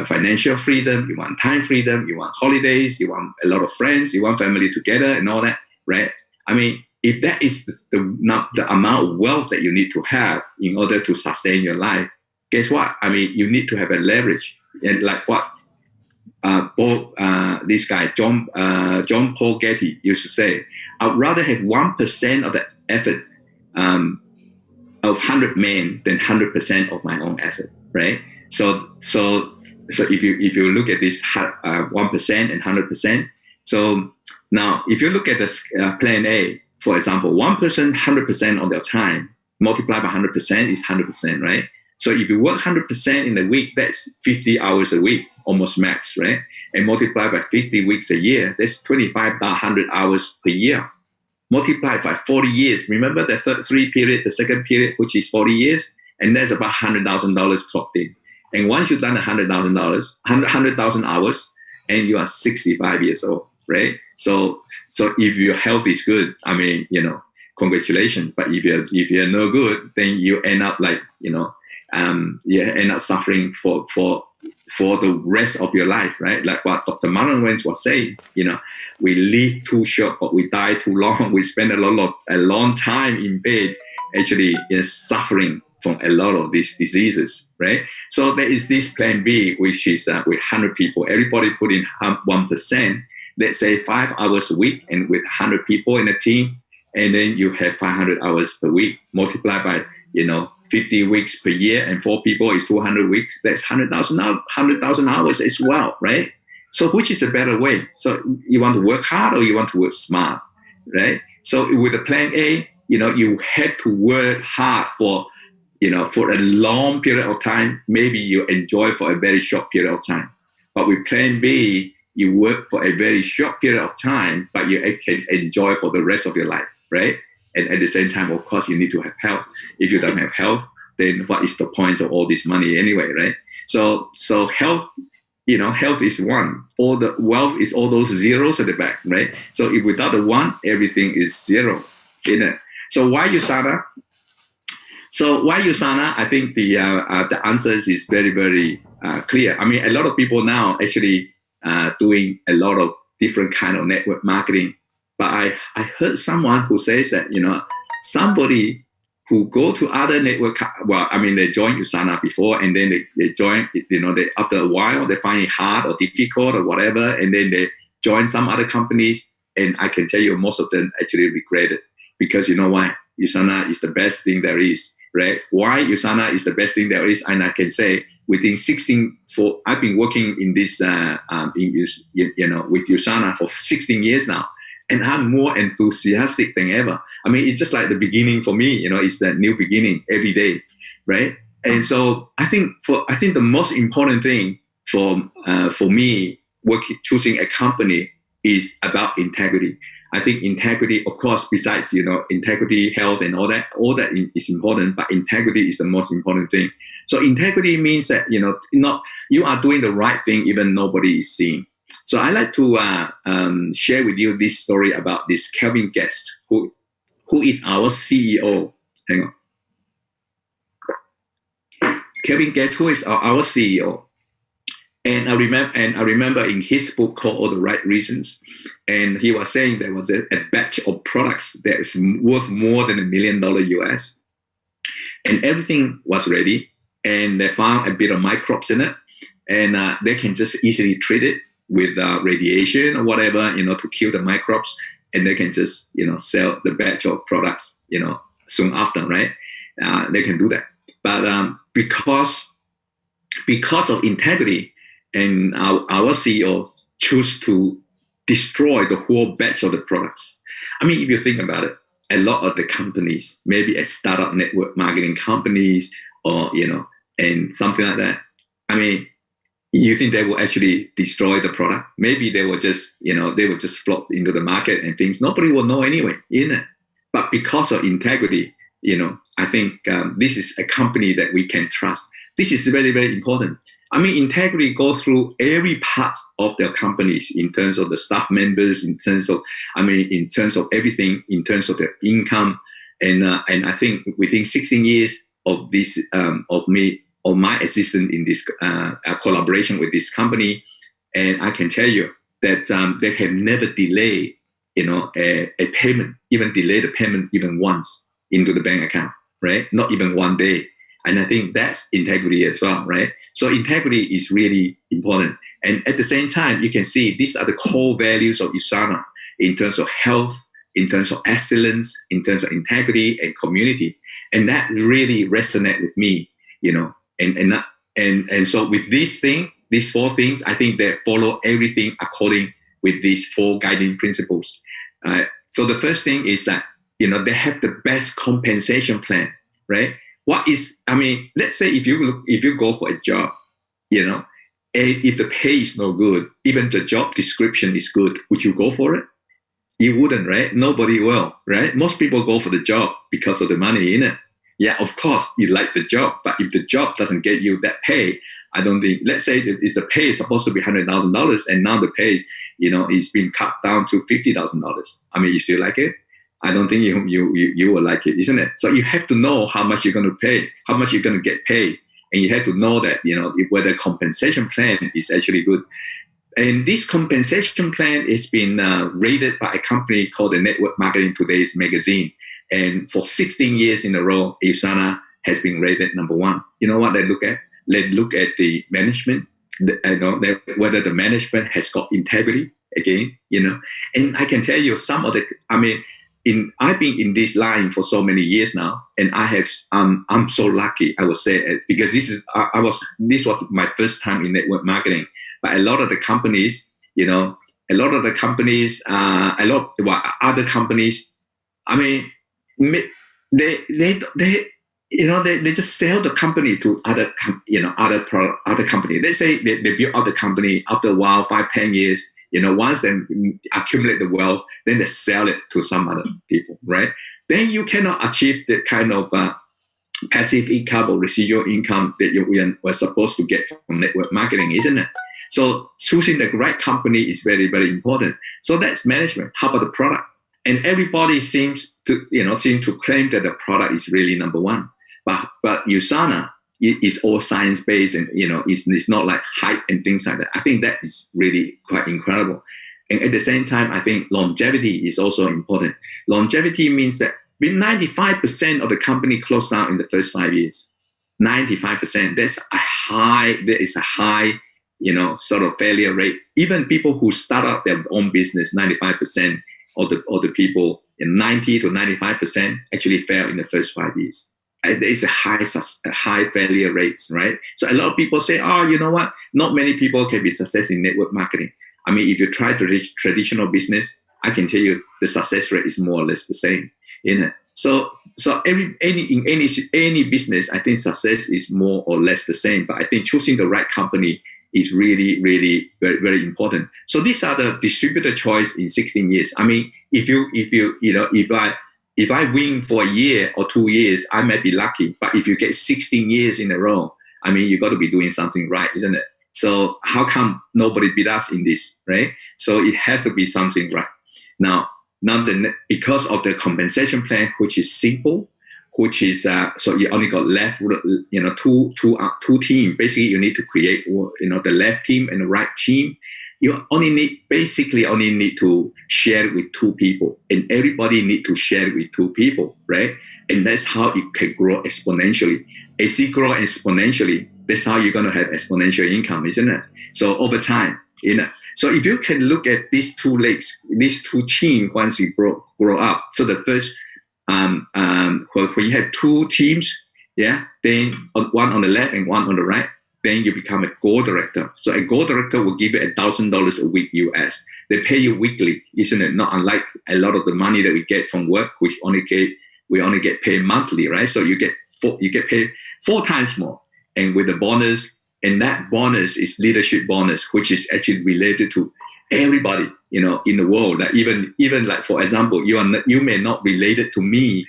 financial freedom, you want time freedom, you want holidays, you want a lot of friends, you want family together and all that, right? I mean, if that is the amount of wealth that you need to have in order to sustain your life, guess what? I mean, you need to have a leverage, and like what this guy John Paul Getty used to say, I'd rather have 1% of the effort of 100 men than 100% of my own effort, right? So if you look at this 1% and 100%, so now if you look at this plan A, for example, one person 100% of their time multiplied by 100% is 100%, right? So if you work 100% in a week, that's 50 hours a week, almost max, right? And multiply by 50 weeks a year, that's 2,500 hours per year. Multiplied by 40 years. Remember the the second period, which is 40 years, and that's about $100,000 clocked in. And once you've done $100,000, 100,000 hours, and you are 65 years old, right? So if your health is good, I mean, congratulations. But if you're no good, then you end up like, you end up suffering for the rest of your life, right? Like what Dr. Marlon Wayans was saying, we live too short, but we die too long. We spend a long time in bed, actually suffering from a lot of these diseases, right? So there is this plan B, which is with 100 people. Everybody put in 1%, let's say 5 hours a week and with 100 people in a team, and then you have 500 hours per week multiplied by, 50 weeks per year, and 4 people is 200 weeks. That's 100,000 hours as well, right? So which is a better way? So you want to work hard or you want to work smart, right? So with the plan A, you had to work hard for a long period of time. Maybe you enjoy for a very short period of time. But with plan B, you work for a very short period of time, but you can enjoy for the rest of your life, right? And at the same time, of course, you need to have health. If you don't have health, then what is the point of all this money anyway, right? So health, health is one. All the wealth is all those zeros at the back, right? So if without the one, everything is zero, isn't it? So why USANA? I think the answer is very, very clear. I mean, a lot of people now actually doing a lot of different kind of network marketing. But I heard someone who says that, somebody who go to other network, they joined USANA before, and then they join, after a while, they find it hard or difficult or whatever, and then they join some other companies. And I can tell you, most of them actually regret it, because you know why? USANA is the best thing there is, right? Why USANA is the best thing there is? And I can say within I've been working in this, with USANA for 16 years now. And I'm more enthusiastic than ever. I mean, it's just like the beginning for me, it's that new beginning every day, right? And so I think the most important thing for me choosing a company is about integrity. I think integrity, of course, besides, integrity, health, and all that is important, but integrity is the most important thing. So integrity means that, you are doing the right thing even nobody is seeing. So I like to share with you this story about this Kelvin Guest, who is our CEO. Hang on. Kelvin Guest, who is our CEO. And I remember in his book called All the Right Reasons, and he was saying there was a batch of products that is worth more than $1 million US, and everything was ready, and they found a bit of microbes in it, and they can just easily treat it with radiation or whatever, to kill the microbes, and they can just sell the batch of products, soon after, right? They can do that, but because of integrity. And our CEO chose to destroy the whole batch of the products. I mean, if you think about it, a lot of the companies, maybe a startup network marketing companies or, and something like that. I mean, you think they will actually destroy the product? Maybe they will just, they will just flop into the market and things. Nobody will know anyway, isn't it? But because of integrity, I think this is a company that we can trust. This is very, very important. I mean, integrity goes through every part of their companies in terms of the staff members, in terms of everything, in terms of their income. And I think within 16 years of this, of my assistance in this collaboration with this company, and I can tell you that they have never delayed, a payment, even delayed the payment even once into the bank account, right? Not even one day. And I think that's integrity as well, right? So integrity is really important. And at the same time, you can see these are the core values of USANA in terms of health, in terms of excellence, in terms of integrity and community. And that really resonates with me, and so with these 4 things, I think they follow everything according with these 4 guiding principles. So the first thing is that, they have the best compensation plan, right? Let's say if you go for a job, and if the pay is no good, even the job description is good, would you go for it? You wouldn't, right? Nobody will, right? Most people go for the job because of the money in it. Yeah, of course, you like the job, but if the job doesn't get you that pay, I don't think, let's say that if the pay is supposed to be $100,000 and now the pay, is being cut down to $50,000. I mean, you still like it? I don't think you will like it, isn't it? So you have to know how much you're going to pay, how much you're going to get paid. And you have to know that, whether compensation plan is actually good. And this compensation plan is been rated by a company called the Network Marketing Today's magazine. And for 16 years in a row, USANA has been rated number 1. You know what they look at? They look at the management, whether the management has got integrity again, and I can tell you some of the, I've been in this line for so many years now, and I'm so lucky, I would say, because this was my first time in network marketing. But a lot of the companies, other companies, they just sell the company to other company. Let's say they build out the company after a while, 5-10 years. Once they accumulate the wealth, then they sell it to some other people, right? Then you cannot achieve the kind of passive income or residual income that you were supposed to get from network marketing, isn't it? So choosing the right company is very, very important. So that's management. How about the product? And everybody seems to claim that the product is really number one. But USANA is all science-based, and it's not like hype and things like that. I think that is really quite incredible. And at the same time, I think longevity is also important. Longevity means that with 95% of the company closed down in the first 5 years. 95%. That is a high, sort of failure rate. Even people who start up their own business, 95% of the people, 90 to 95% actually fail in the first 5 years. It's a high failure rates, right? So a lot of people say, oh, you know what? Not many people can be success in network marketing. If you try to reach traditional business, I can tell you the success rate is more or less the same. So in any business, I think success is more or less the same. But I think choosing the right company is really, really very, very important. So these are the distributor choice in 16 years. If I win for a year or 2 years, I might be lucky. But if you get 16 years in a row, you got to be doing something right, isn't it? So how come nobody beat us in this, right? So it has to be something right. Now because of the compensation plan, which is simple, which is so you only got left, two teams. Basically, you need to create, the left team and the right team. You only need to share it with two people, and everybody need to share it with two people, right? And that's how it can grow exponentially. As it grows exponentially, that's how you're going to have exponential income, isn't it? So over time, So if you can look at these two legs, these two teams, once you grow up. So the first, when you have two teams, then one on the left and one on the right, then you become a goal director. So a goal director will give you $1,000 a week US. They pay you weekly, isn't it? Not unlike a lot of the money that we get from work, which we only get paid monthly, right? So you get paid 4 times more, and with the bonus, and that bonus is leadership bonus, which is actually related to everybody, in the world. Like even like, for example, you may not related to me,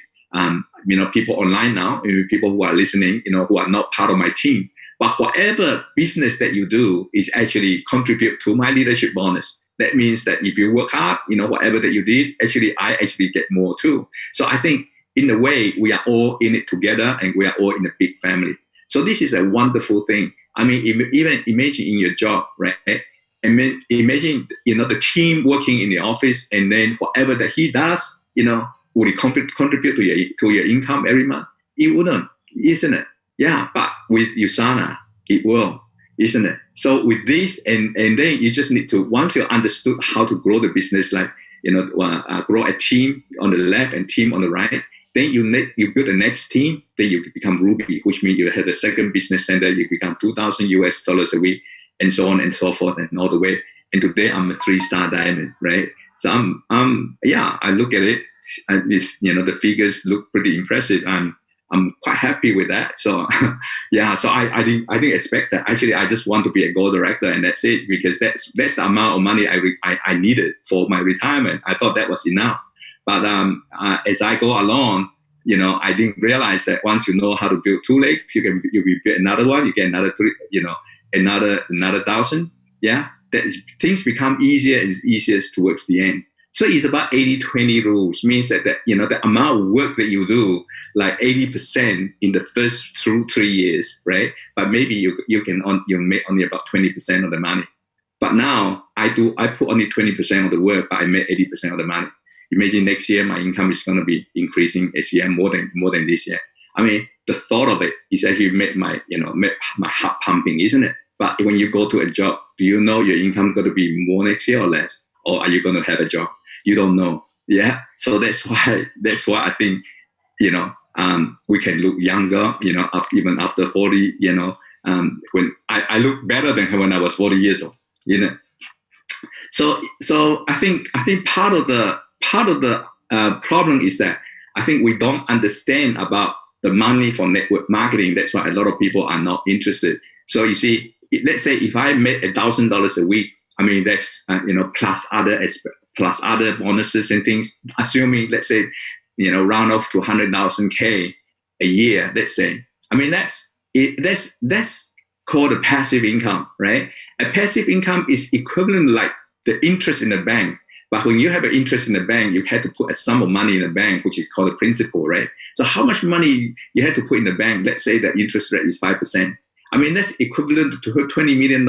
people online now, people who are listening, who are not part of my team. But whatever business that you do is actually contribute to my leadership bonus. That means that if you work hard, whatever that you did, I actually get more too. So I think in a way, we are all in it together, and we are all in a big family. So this is a wonderful thing. Even imagine in your job, right? Imagine, the team working in the office, and then whatever that he does, would it contribute to your income every month? It wouldn't, isn't it? Yeah, but with USANA, it will, isn't it? So with this, and then you just need to, once you understood how to grow the business, like, grow a team on the left and team on the right, then you build the next team, then you become Ruby, which means you have the second business center, you become $2,000 US a week, and so on and so forth, and all the way. And today I'm a 3-star diamond, right? So I look at it, the figures look pretty impressive. I'm quite happy with that. So so I didn't expect that. Actually, I just want to be a goal director, and that's it, because that's the amount of money I needed for my retirement. I thought that was enough. But as I go along, I didn't realize that once you know how to build 2 legs, you build another one, you get another 3, another 1,000. Yeah, things become easier and easier towards the end. So it's about 80-20 rules, means that the amount of work that you do, like 80% in the first 2-3 years, right? But maybe you make only about 20% of the money. But now I put only 20% of the work, but I make 80% of the money. Imagine next year my income is going to be increasing this year more than this year. The thought of it is actually make my heart pumping, isn't it? But when you go to a job, do you know your income is going to be more next year or less? or are you going to have a job? You don't know. Yeah. So that's why I think, we can look younger, even after 40, when I look better than when I was 40 years old, So I think part of the problem is that I think we don't understand about the money for network marketing. That's why a lot of people are not interested. So you see, let's say if I made $1,000 a week, I mean that's plus other bonuses and things. Assuming, let's say, round off to 100,000 K a year. Let's say, I mean that's called a passive income, right? A passive income is equivalent like the interest in the bank. But when you have an interest in the bank, you had to put a sum of money in the bank, which is called a principal, right? So how much money you had to put in the bank? Let's say the interest rate is 5%. I mean, that's equivalent to $20 million.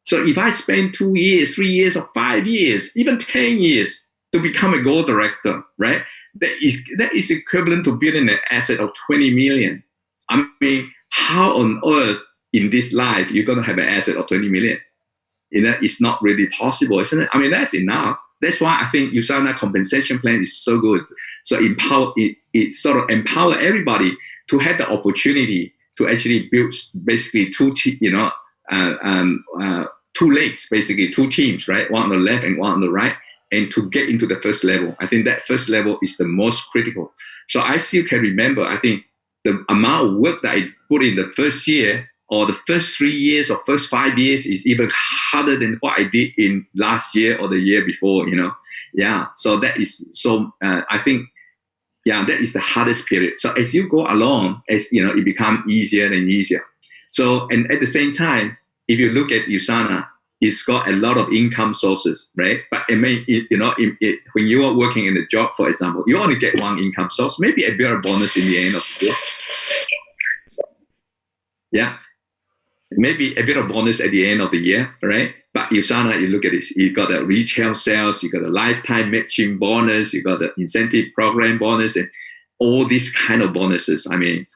So if I spend 2 years, 3 years, or 5 years, even 10 years to become a gold director, right? That is equivalent to building an asset of 20 million. I mean, how on earth in this life you're going to have an asset of 20 million? It's not really possible, isn't it? I mean, that's enough. That's why I think USANA compensation plan is so good. So it sort of empower everybody to have the opportunity to actually build basically two legs, basically two teams, right? One on the left and one on the right, and to get into the first level. I think that first level is the most critical. So I still can remember, I think the amount of work that I put in the first year or the first 3 years or first 5 years is even harder than what I did in last year or the year before, Yeah. So that is, I think, that is the hardest period. So as you go along, it becomes easier and easier. So, and at the same time, if you look at USANA, it's got a lot of income sources, right? But it may, when you are working in a job, for example, you only get one income source, maybe a bit of bonus in the end of the year. Yeah. Maybe a bit of bonus at the end of the year, right? But USANA, you look at it, you got the retail sales, you got the lifetime matching bonus, you got the incentive program bonus, and all these kind of bonuses. I mean,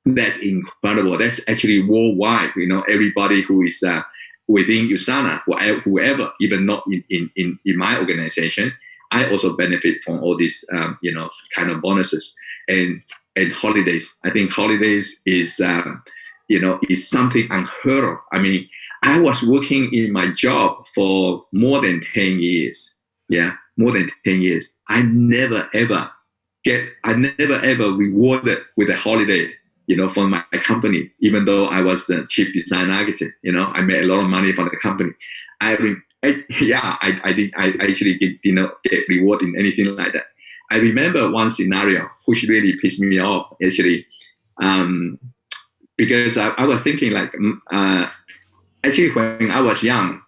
that's incredible. That's actually worldwide. Everybody who is within USANA, whoever, even not in my organization, I also benefit from all these, kind of bonuses and holidays. I think holidays is something unheard of. I mean, I was working in my job for more than 10 years. Yeah, more than 10 years. I never ever rewarded with a holiday, from my company, even though I was the chief design architect. I made a lot of money from the company. I actually did not get rewarded in anything like that. I remember one scenario which really pissed me off, actually. Because I was thinking actually when I was young,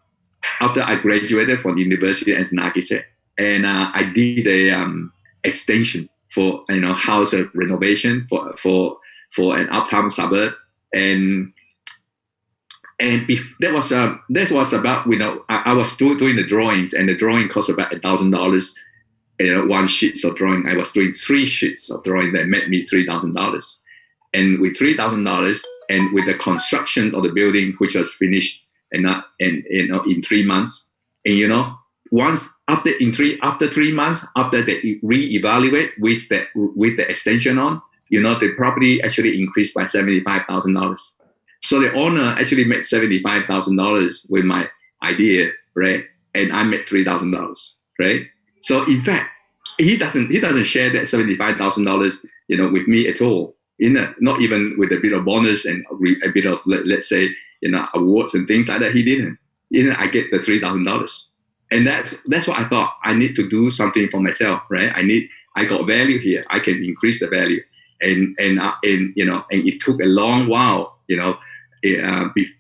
after I graduated from university as an architect, and I did a extension for house renovation for an uptown suburb, and that was about I was doing the drawings, and the drawing cost about $1,000. One sheet of drawing. I was doing 3 sheets of drawing that made me $3,000. And with $3,000 and with the construction of the building, which was finished in 3 months, and once after 3 months, after they reevaluate with the extension on, the property actually increased by $75,000. So the owner actually made $75,000 with my idea, right? And I made $3,000, right? So in fact, he doesn't share that $75,000, with me at all. Not even with a bit of bonus and a bit of, let's say, awards and things like that. He didn't. I get the $3,000, and that's what I thought. I need to do something for myself, right? I got value here. I can increase the value, and it took a long while,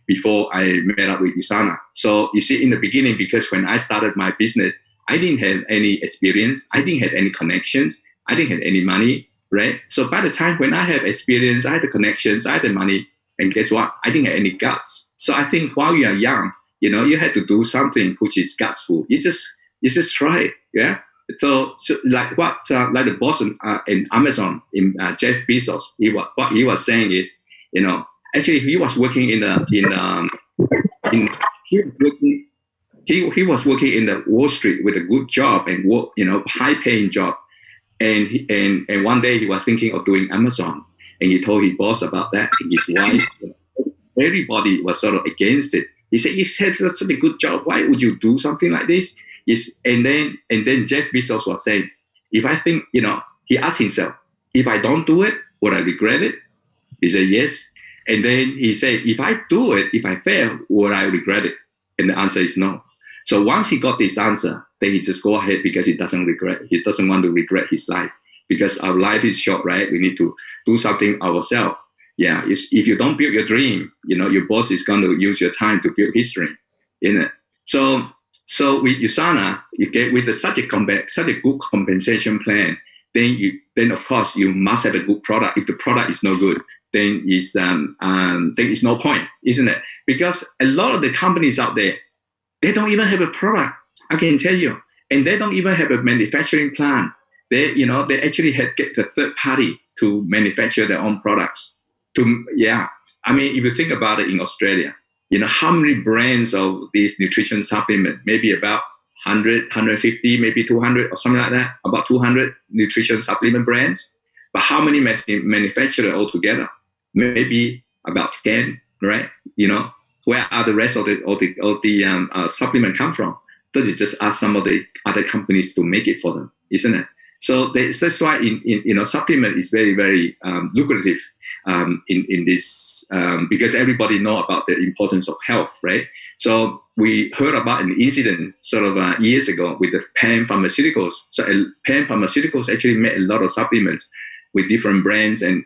before I met up with USANA. So you see, in the beginning, because when I started my business, I didn't have any experience. I didn't have any connections. I didn't have any money. Right. So by the time when I had experience, I had the connections, I had the money, and guess what? I didn't have any guts. So I think while you are young, you had to do something which is gutsful. You just try it. Yeah. So like like the boss in Amazon, in Jeff Bezos, what he was saying is, actually he was working he he was working in the Wall Street with a good job and work, high paying job. And one day he was thinking of doing Amazon, and he told his boss about that, and his wife, everybody was sort of against it. He said, "You said that's such a good job. Why would you do something like this?" And then Jeff Bezos was saying, "If I think, he asked himself, if I don't do it, would I regret it?" He said, "Yes." And then he said, "If I do it, if I fail, would I regret it?" And the answer is no. So once he got this answer, then he just go ahead because he doesn't want to regret his life, because our life is short, right? We need to do something ourselves. Yeah, if you don't build your dream, your boss is going to use your time to build his dream, isn't it? So with USANA, you get with such a good compensation plan, then of course you must have a good product. If the product is no good, then it's no point, isn't it? Because a lot of the companies out there, they don't even have a product, I can tell you, and they don't even have a manufacturing plant. They actually get a third party to manufacture their own products. I mean, if you think about it, in Australia, how many brands of these nutrition supplement? Maybe about 100, 150, maybe 200 or something like that. About 200 nutrition supplement brands. But how many manufacturers altogether? Maybe about 10, right? Where are the rest of the supplement come from? So they just ask some of the other companies to make it for them, isn't it? So that's why supplement is very, very lucrative in this because everybody know about the importance of health, right? So we heard about an incident sort of years ago with the Pan Pharmaceuticals. So Pan Pharmaceuticals actually made a lot of supplements with different brands, and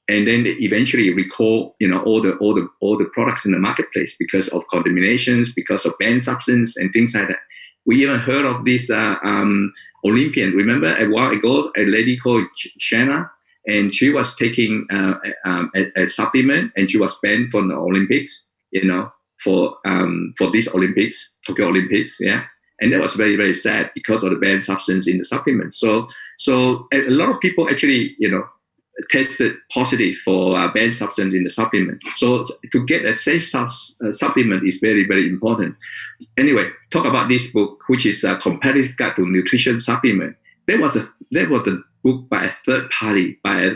then they eventually recall all the products in the marketplace because of contaminations, because of banned substance and things like that. We even heard of this Olympian. Remember a while ago, a lady called Shanna, and she was taking a supplement, and she was banned from the Olympics. For these Olympics, Tokyo Olympics, yeah. And that was very, very sad because of the banned substance in the supplement. So a lot of people actually, tested positive for banned substance in the supplement. So to get a safe supplement is very, very important. Anyway, talk about this book, which is a Competitive Guide to Nutrition Supplement. That was a book by a third party, by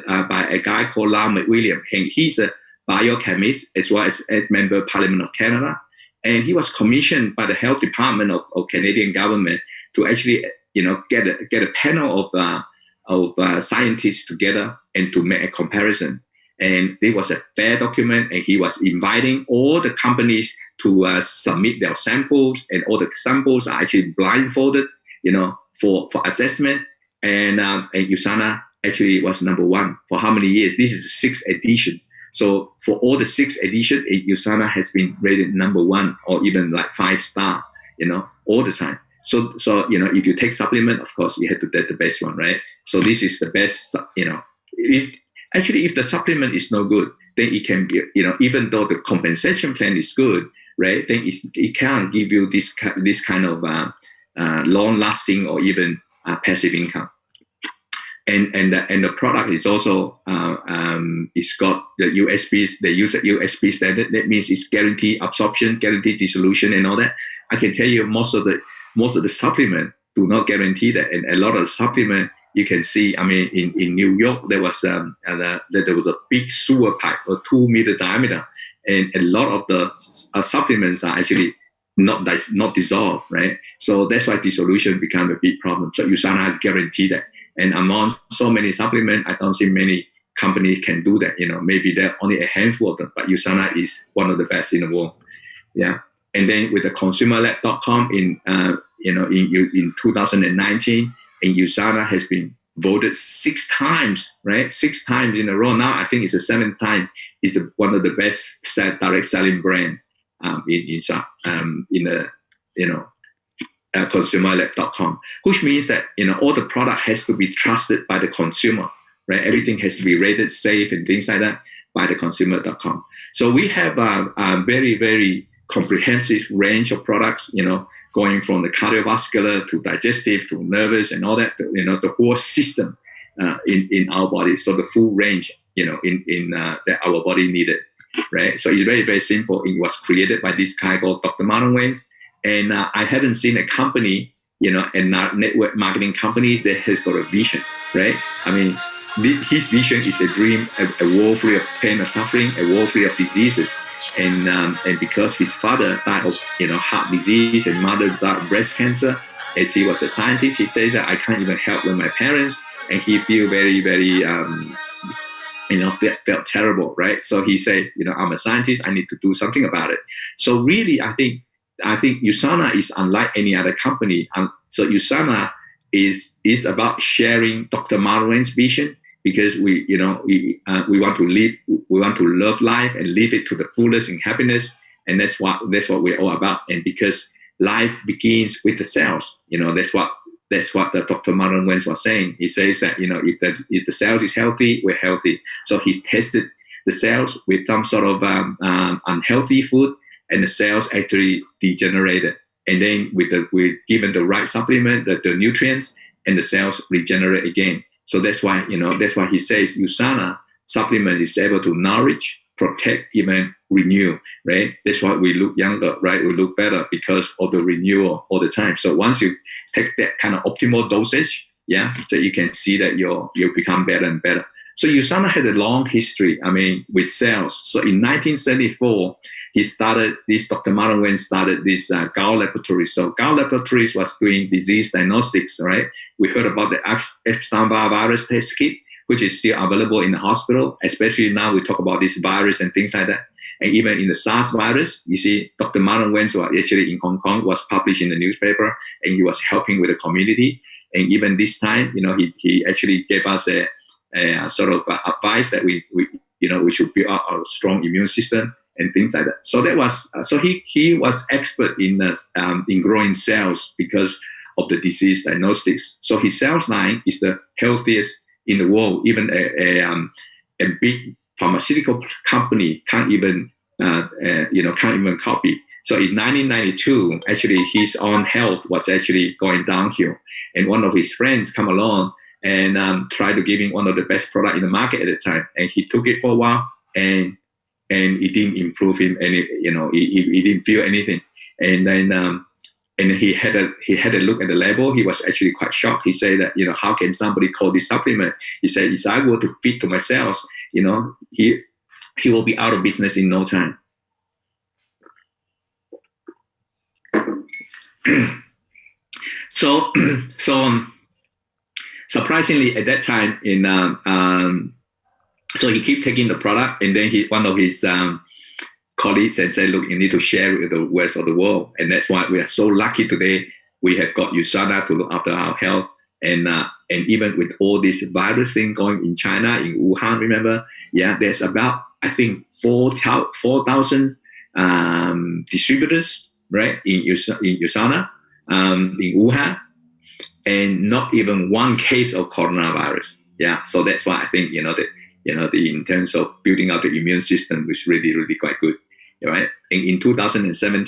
a guy called Lau McWilliam. And he's a biochemist as well as a member of Parliament of Canada. And he was commissioned by the health department of Canadian government to actually, get a panel of scientists together and to make a comparison. And it was a fair document, and he was inviting all the companies to submit their samples, and all the samples are actually blindfolded, for assessment. And USANA actually was number one for how many years? This is the 6th edition. So for all the 6 editions, USANA has been rated number one or even like 5-star, all the time. So if you take supplement, of course, you have to get the best one, right? So this is the best, if the supplement is no good, then it can be, even though the compensation plan is good, right? Then it can't give you this kind of long-lasting or even passive income. And the product is also it's got the USP. They use a USP standard. That means it's guaranteed absorption, guaranteed dissolution, and all that. I can tell you most of the supplement do not guarantee that, and a lot of supplement you can see. I mean, in New York there was a big sewer pipe, a 2-meter diameter, and a lot of the supplements are actually not dissolved, right? So that's why dissolution become a big problem. So USANA guarantee that. And among so many supplements, I don't see many companies can do that. Maybe there are only a handful of them, but USANA is one of the best in the world. Yeah. And then with the consumerlab.com in 2019, and USANA has been voted 6 times, right? 6 times in a row. Now I think it's the 7th time. Is one of the best direct selling brand in the consumerlab.com, which means that all the product has to be trusted by the consumer, right? Everything has to be rated safe and things like that by the consumer.com. So we have a very, very comprehensive range of products, going from the cardiovascular to digestive to nervous and all that, the whole system in our body. So the full range, that our body needed, right? So it's very, very simple. It was created by this guy called Dr. Marlon Waynes. And I haven't seen a company, a network marketing company that has got a vision, right? I mean, his vision is a dream, a world free of pain and suffering, a world free of diseases. And because his father died of heart disease and mother died of breast cancer, as he was a scientist, he says that I can't even help my parents, and he feel very, very felt terrible, right? So he said, I'm a scientist, I need to do something about it. So really, I think USANA is unlike any other company. So USANA is about sharing Dr. Marwan's vision, because we want to love life and live it to the fullest in happiness, and that's what we're all about. And because life begins with the cells, that's what the Dr. Marwan was saying. He says that if the cells is healthy, we're healthy. So he tested the cells with some sort of unhealthy food, and the cells actually degenerated. And then with given the right supplement, the nutrients, and the cells regenerate again. So that's why he says USANA supplement is able to nourish, protect, even renew, right? That's why we look younger, right? We look better because of the renewal all the time. So once you take that kind of optimal dosage, so you can see that you become better and better. So USANA had a long history, with cells. So in 1974, Dr. Marwan started this Gao Laboratories. So Gao Laboratories was doing disease diagnostics, right? We heard about the Epstein-Barr virus test kit, which is still available in the hospital, especially now we talk about this virus and things like that. And even in the SARS virus, you see, Dr. Marwan was actually in Hong Kong, was published in the newspaper, and he was helping with the community. And even this time, he actually gave us a sort of advice that we should build up a strong immune system and things like that. So he was expert in growing cells because of the disease diagnostics. So his cells line is the healthiest in the world. Even a big pharmaceutical company can't even copy. So in 1992, actually his own health was actually going downhill, and one of his friends come along and tried to give him one of the best product in the market at the time, and he took it for a while, and it didn't improve him any. He didn't feel anything, and then. And he had a look at the label. He was actually quite shocked. He said that, how can somebody call this supplement? He said, if I were to feed to my cells, he will be out of business in no time. So surprisingly, at that time, so he kept taking the product, and then one of his colleagues and said, look, you need to share it with the rest of the world. And that's why we are so lucky today. We have got USANA to look after our health. And even with all this virus thing going in China, in Wuhan, remember? Yeah, there's about, I think, 4,000 distributors, right, in USANA, in Wuhan, and not even one case of coronavirus. Yeah, so that's why I think, in terms of building up the immune system was really, really quite good. Right? In 2007, and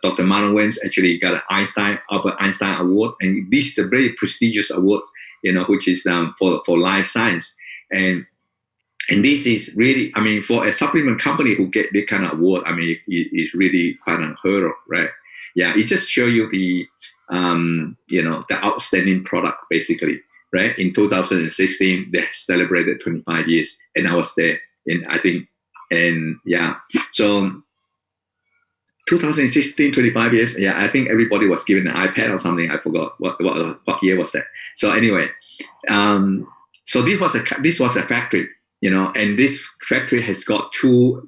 Dr. Marwan actually got an Albert Einstein Award, and this is a very prestigious award, which is for life science, and this is really, for a supplement company who get this kind of award, it's really quite unheard of, right? Yeah, it just shows you the outstanding product basically, right? In 2016, they celebrated 25 years, and I was there. And I think, so 2016, 25 years. Yeah, I think everybody was given an iPad or something. I forgot what year was that. So anyway, so this was a factory, and this factory has got two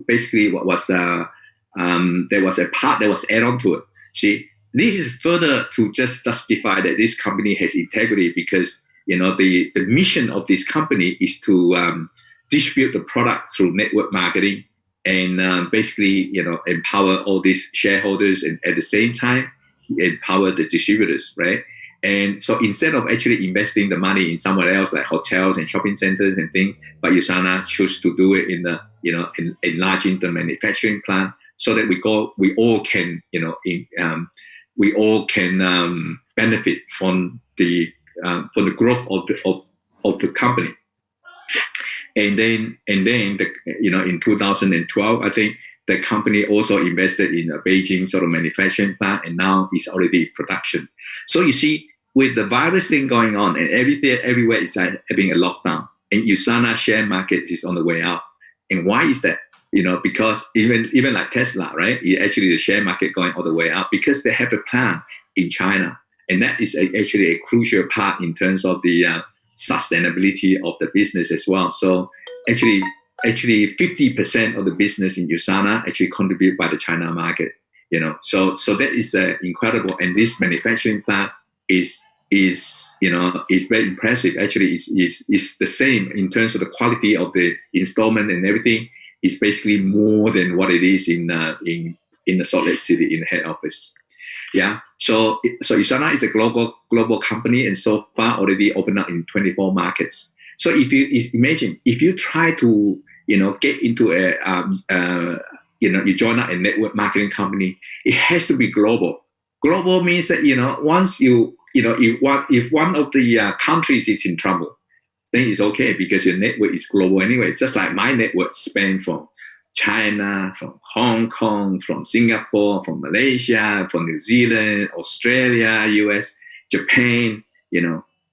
basically what was there was a part that was added on to it. See, this is further to just justify that this company has integrity, because the mission of this company is to distribute the product through network marketing, and basically, empower all these shareholders, and at the same time, empower the distributors, right? And so instead of actually investing the money in somewhere else like hotels and shopping centers and things, but USANA chose to do it in enlarging the manufacturing plant, so that we all can benefit from the growth of the company. And then in 2012, I think the company also invested in a Beijing sort of manufacturing plant, and now it's already in production. So you see, with the virus thing going on and everything everywhere is having a lockdown, and USANA share market is on the way up. And why is that? Because even like Tesla, right? Actually, the share market going all the way up because they have a plant in China, and that is actually a crucial part in terms of the sustainability of the business as well. So actually 50% of the business in USANA actually contributed by the China market. So that is incredible, and this manufacturing plant is very impressive. Actually, is the same in terms of the quality of the installment and everything. It's basically more than what it is in the Salt Lake City in the head office. Yeah. So USANA is a global company, and so far already opened up in 24 markets. So if you try to get into you join up a network marketing company, it has to be global. Global means that once if one of the countries is in trouble, then it's okay because your network is global anyway. It's just like my network spans from China, from Hong Kong, from Singapore, from Malaysia, from New Zealand, Australia, US, Japan,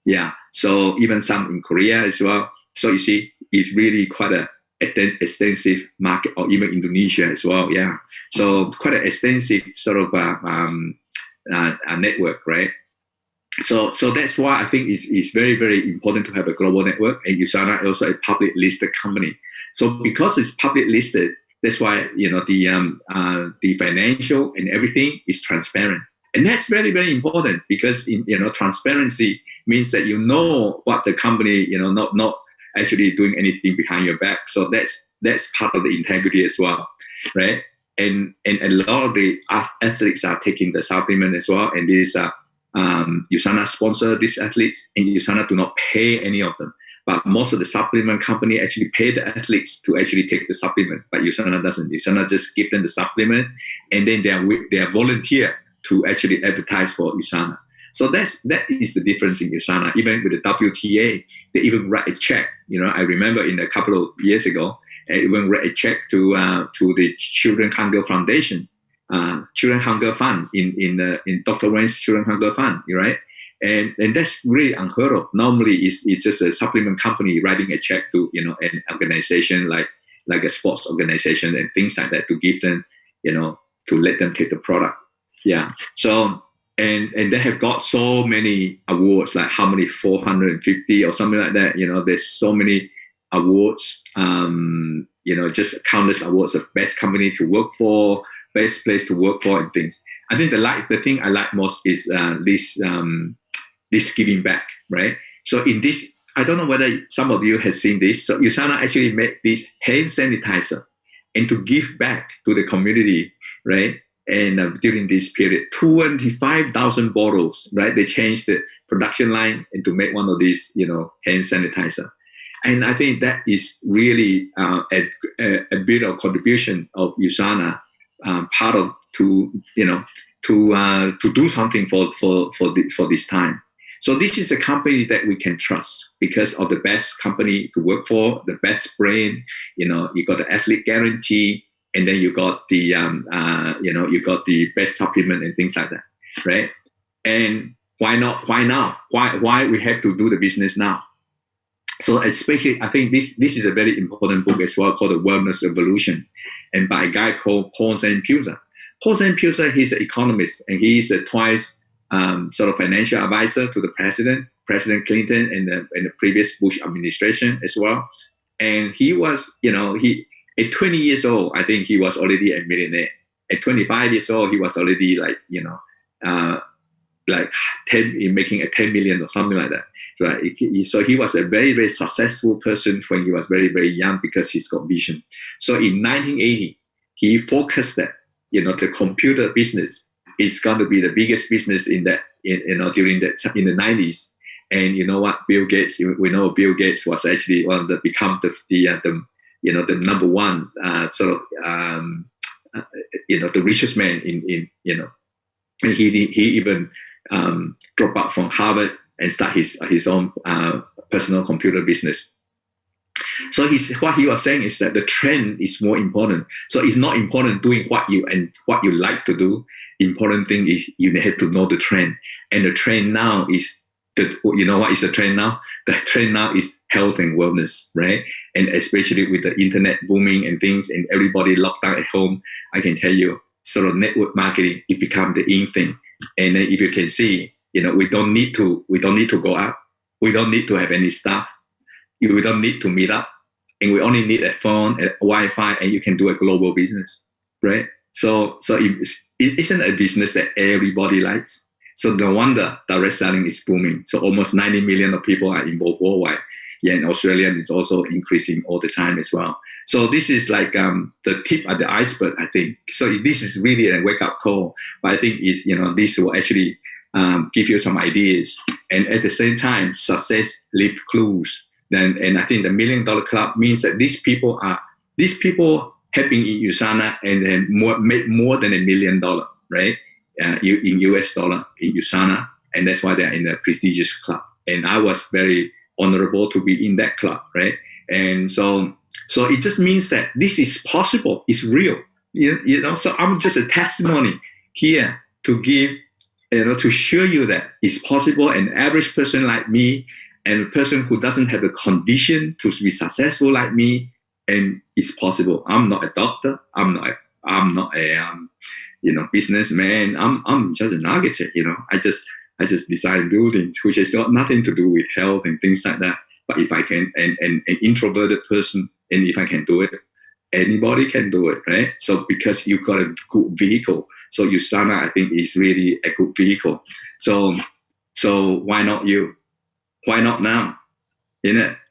yeah. So even some in Korea as well. So you see, it's really quite an extensive market, or even Indonesia as well. Yeah. So quite an extensive sort of a network, right? So that's why I think it's very, very important to have a global network. And USANA also a public listed company. So because it's public listed, that's why the financial and everything is transparent. And that's very, very important because transparency means that what the company not actually doing anything behind your back. So that's part of the integrity as well, right? And a lot of the athletes are taking the supplement as well, and these are USANA sponsor these athletes, and USANA do not pay any of them. But most of the supplement company actually pay the athletes to actually take the supplement, but USANA doesn't. USANA just give them the supplement, and then they are volunteer to actually advertise for USANA. So that is the difference in USANA. Even with the WTA, they even write a check. I remember in a couple of years ago, I even write a check to the Children Hunger Foundation, Children Hunger Fund in Dr. Wayne's Children Hunger Fund, right? And that's really unheard of. Normally, it's just a supplement company writing a check to an organization like a sports organization and things like that to give them, to let them take the product. Yeah. So and they have got so many awards, like how many 450 or something like that. There's so many awards. Just countless awards of best company to work for, best place to work for, and things. I think the thing I like most is this giving back, right? So in this, I don't know whether some of you have seen this. So USANA actually made this hand sanitizer and to give back to the community, right? And during this period, 25,000 bottles, right? They changed the production line and to make one of these, hand sanitizer. And I think that is really a bit of contribution of USANA, part of to do something for this time. So this is a company that we can trust because of the best company to work for, the best brand. You got the athlete guarantee, and then you got the you got the best supplement and things like that, right? And why not? Why now? Why we have to do the business now? So especially, I think this is a very important book as well called The Wellness Revolution, and by a guy called Paul Zahn-Pilzer. Paul Zahn-Pilzer, he's an economist, and he's twice sort of financial advisor to the President Clinton and the previous Bush administration as well. And he was, at 20 years old, I think he was already a millionaire. At 25 years old, he was already making a 10 million or something like that. Right? So he was a very, very successful person when he was very, very young because he's got vision. So in 1980, he focused that, the computer business is going to be the biggest business in the 90s. And you know what? Bill Gates, we know Bill Gates was actually one of the number one the richest man in and he even dropped out from Harvard and start his own personal computer business. So what he was saying is that the trend is more important. So it's not important doing what you like to do. Important thing is you have to know the trend. And the trend now is you know what is the trend now? The trend now is health and wellness, right? And especially with the internet booming and things and everybody locked down at home, I can tell you, sort of network marketing, it become the in thing. And then if you can see, we don't need to go out. We don't need to have any staff. We don't need to meet up. And we only need a phone, a Wi-Fi, and you can do a global business, right? So it isn't a business that everybody likes. So no wonder direct selling is booming. So almost 90 million of people are involved worldwide. Yeah, and Australia is also increasing all the time as well. So this is like the tip of the iceberg, I think. So this is really a wake-up call. But I think this will actually give you some ideas. And at the same time, success leave clues. And I think the $1 Million Club means that these people helping in USANA and then make more than $1 million, right? In US dollar in USANA, and that's why they're in a prestigious club. And I was very honorable to be in that club, right? And so it just means that this is possible, it's real, So I'm just a testimony here to give, to show you that it's possible. An average person like me, and a person who doesn't have the condition to be successful like me, and it's possible. I'm not a doctor. I'm not a businessman. I'm just an architect. I just design buildings, which has got nothing to do with health and things like that. But if I can, an introverted person, and if I can do it, anybody can do it, right? So because you got a good vehicle, so USANA, I think, is really a good vehicle. So why not you? Why not now?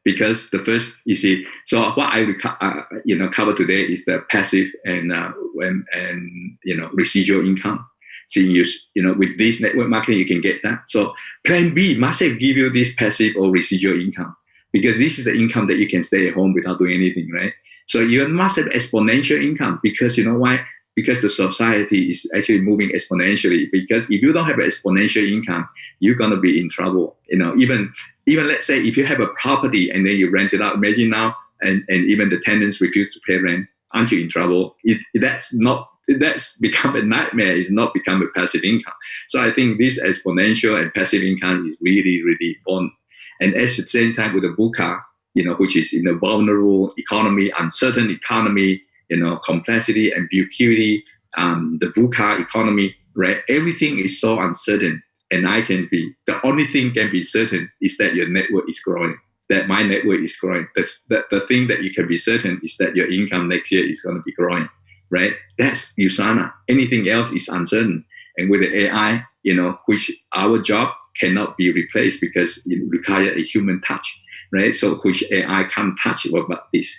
Because the first, you see, so what I cover today is the passive and residual income. So with this network marketing, you can get that. So plan B must have give you this passive or residual income, because this is the income that you can stay at home without doing anything, right? So you must have exponential income, because you know why? Because the society is actually moving exponentially. Because if you don't have an exponential income, you're gonna be in trouble. Even let's say if you have a property and then you rent it out, imagine now, and even the tenants refuse to pay rent, aren't you in trouble? That's become a nightmare. It's not become a passive income. So I think this exponential and passive income is really, really important. And at the same time with the VUCA, which is in a vulnerable economy, uncertain economy, complexity, ambiguity, the VUCA economy, right? Everything is so uncertain. And the only thing can be certain is that your network is growing, that my network is growing. The thing that you can be certain is that your income next year is going to be growing, right? That's USANA. Anything else is uncertain. And with the AI, which our job cannot be replaced because it requires a human touch, right? So which AI can't touch about this.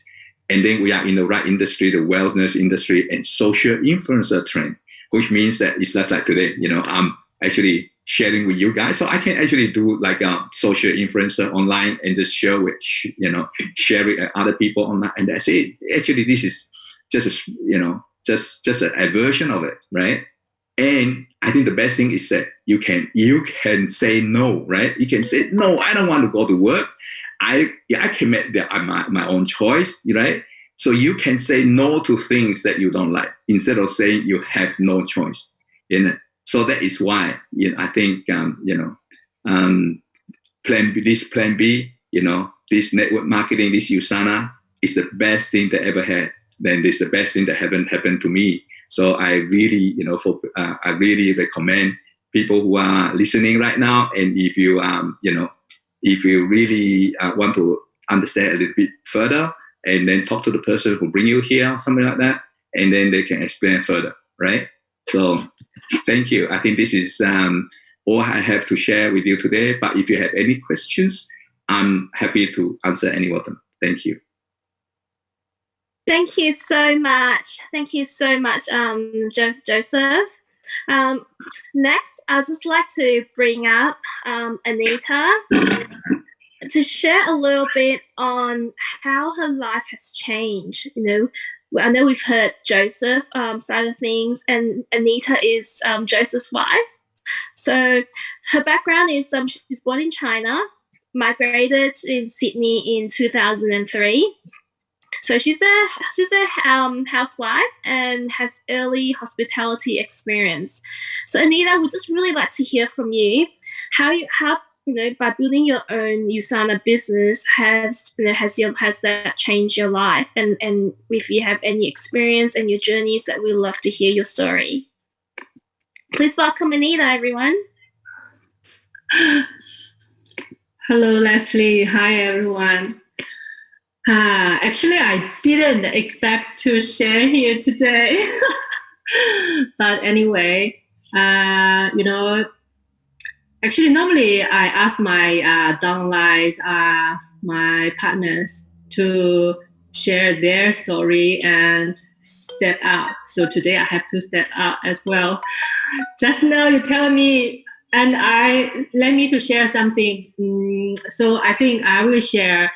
And then we are in the right industry, the wellness industry and social influencer trend, which means that it's just like today, I'm actually sharing with you guys. So I can actually do like a social influencer online and just share with, share with other people online. And that's it. Actually, this is just, just a version of it, right? And I think the best thing is that you can say no, right? You can say, no, I don't want to go to work. I can make my own choice, right? So you can say no to things that you don't like instead of saying you have no choice. So that is why I think plan B, this network marketing, this USANA is the best thing that ever had. Then this is the best thing that happened to me. So I really, I really recommend people who are listening right now, and if you if you really want to understand a little bit further, and then talk to the person who bring you here, something like that, and then they can explain further, right? So thank you. I think this is all I have to share with you today. But if you have any questions, I'm happy to answer any of them. Thank you. Thank you so much. Thank you so much, Joseph. Next, I'd just like to bring up Anita to share a little bit on how her life has changed. I know we've heard Joseph side of things, and Anita is Joseph's wife. So her background is she's born in China, migrated in Sydney in 2003. So she's a housewife and has early hospitality experience. So Anita, would just really like to hear from you how by building your own Usana business has that changed your life, and if you have any experience and your journeys, that we love to hear your story. Please welcome Anita, everyone. Hello, Leslie. Hi, everyone. Actually, I didn't expect to share here today. But anyway, actually, normally I ask my downlines, my partners, to share their story and step out. So today I have to step out as well. Just now you tell me, and let me to share something. So I think I will share,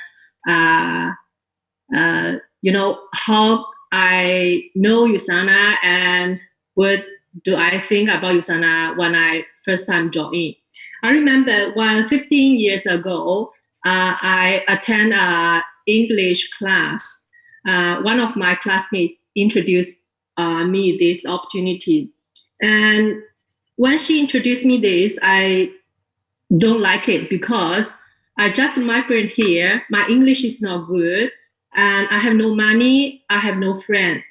how I know Usana and what do I think about Usana when I first time joined. I remember 15 years ago, I attend a English class. One of my classmates introduced me this opportunity. And when she introduced me this, I don't like it because I just migrated here. My English is not good, and I have no money. I have no friend.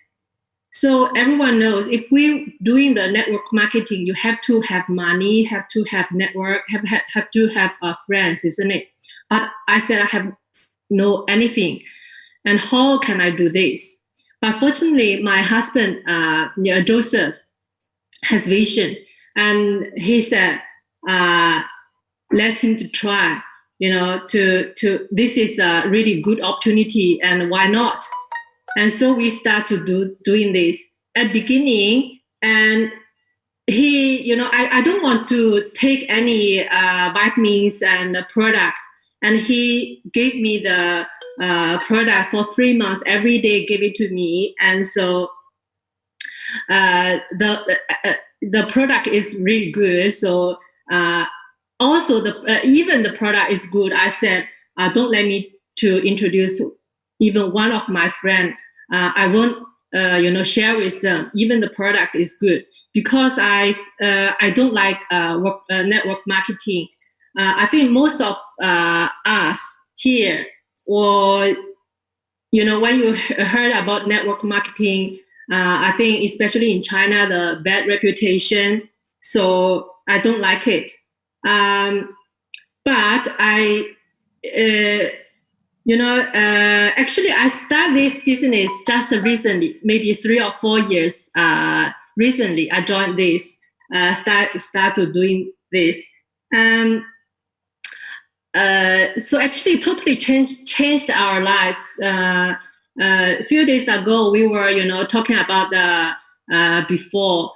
So everyone knows if we're doing the network marketing, you have to have money, have to have network, have to have friends, isn't it? But I said I have no anything, and how can I do this? But fortunately, my husband, Joseph, has vision, and he said, let him to try. This is a really good opportunity, and why not? And so we start to doing this at beginning. And he, I don't want to take any vitamins and product. And he gave me the product for 3 months. Every day, give it to me. And so the product is really good. So also even the product is good. I said, don't let me to introduce even one of my friends. I won't, share with them. Even the product is good because I don't like network marketing. I think most of us here, or when you heard about network marketing, I think especially in China, the bad reputation. So I don't like it. But I, actually I started this business just recently, maybe 3 or 4 years. Recently, I joined this, started doing this. So actually totally changed our life. A few days ago, we were, talking about the before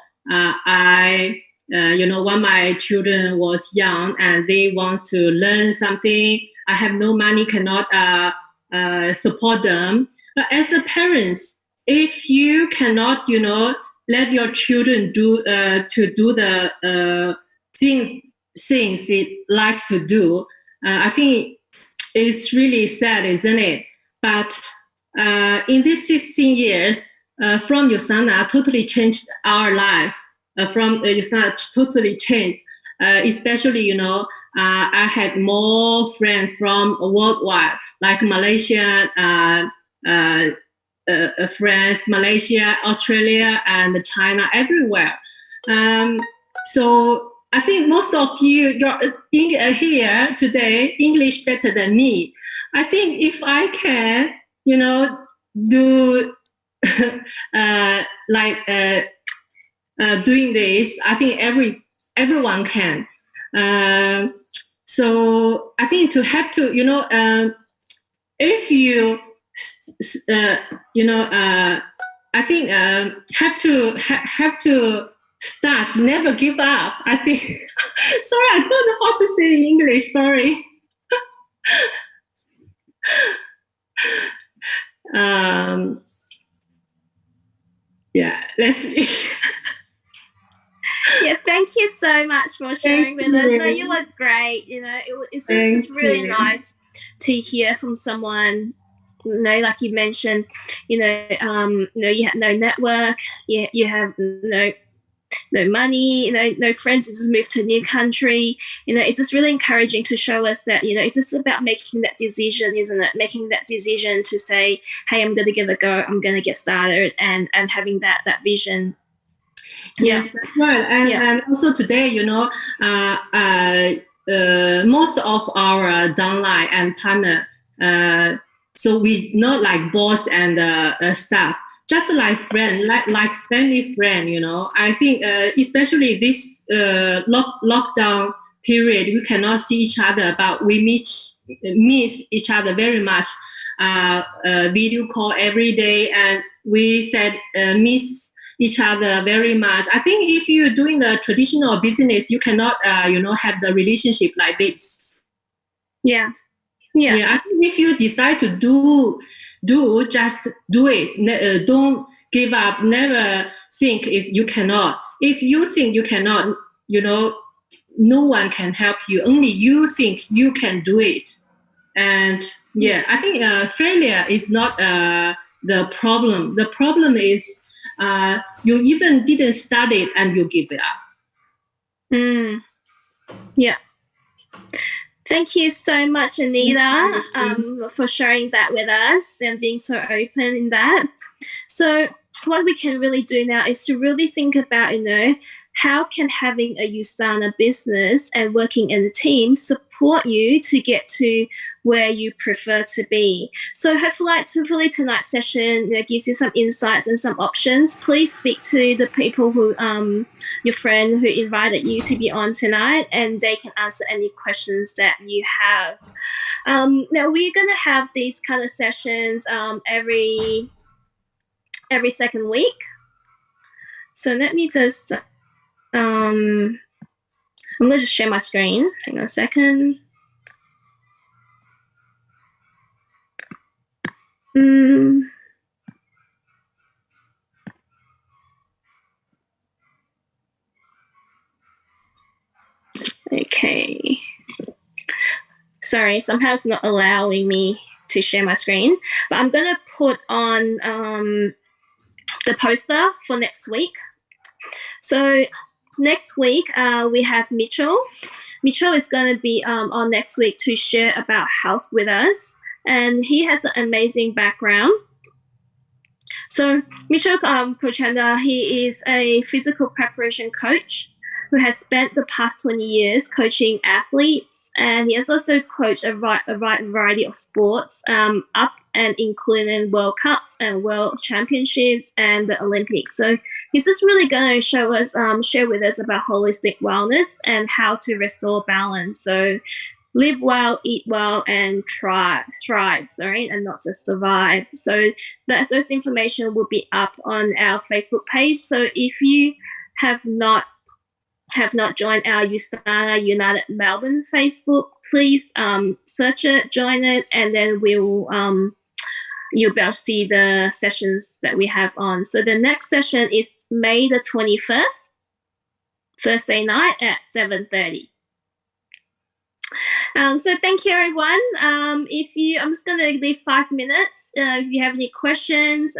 when my children was young and they want to learn something, I have no money, cannot support them. But as a parents, if you cannot, let your children do the things it likes to do, I think it's really sad, isn't it? But in these 16 years, from Usana, totally changed our life. From Usana, totally changed. Especially, I had more friends from worldwide, like Malaysia, France, Malaysia, Australia, and China, everywhere. So I think most of you here today, English better than me. I think if I can, do doing this, I think everyone can. So I think to have to, if you, I think have to start, never give up. I think. Sorry, I don't know how to say in English. Sorry. Yeah, Thank you so much for sharing with us. No, you look great. It's really nice to hear from someone. Like you mentioned, you have no network, you have no money, no friends. You just moved to a new country. It's just really encouraging to show us that it's just about making that decision, isn't it? Making that decision to say, hey, I'm going to give it a go. I'm going to get started, and having that vision. Yes, that's right. And also today, most of our downline and partner, so we not like boss and staff, just like friend, like family friend. I think especially this lockdown period, we cannot see each other, but we miss each other very much. Video call every day, and we said miss each other very much. I think if you're doing the traditional business, you cannot, have the relationship like this. Yeah. I think if you decide to do, just do it. Don't give up. Never think you cannot. If you think you cannot, no one can help you. Only you think you can do it. And I think failure is not the problem. The problem is you even didn't study it and you give it up. Yeah. Thank you so much, Anita, for sharing that with us and being so open in that. So what we can really do now is to really think about, how can having a USANA business and working in a team support you to get to where you prefer to be? So hopefully tonight's session gives you some insights and some options. Please speak to the people who, your friend who invited you to be on tonight, and they can answer any questions that you have. Now we're going to have these kind of sessions every second week. So let me just I'm going to just share my screen. Hang on a second. Okay. Sorry, somehow it's not allowing me to share my screen, but I'm going to put on the poster for next week. So next week, we have Mitchell. Mitchell is going to be on next week to share about health with us, and he has an amazing background. So Mitchell Kochanda, he is a physical preparation coach who has spent the past 20 years coaching athletes, and he has also coached a variety of sports, up and including World Cups and World Championships and the Olympics. So he's just really going to share with us about holistic wellness and how to restore balance. So live well, eat well, and thrive, and not just survive. So those information will be up on our Facebook page. So if you have not joined our USANA United Melbourne Facebook, please search it, join it, and then you'll be able to see the sessions that we have on. So the next session is May the 21st, Thursday night at 7:30. So thank you, everyone. I'm just going to leave 5 minutes. If you have any questions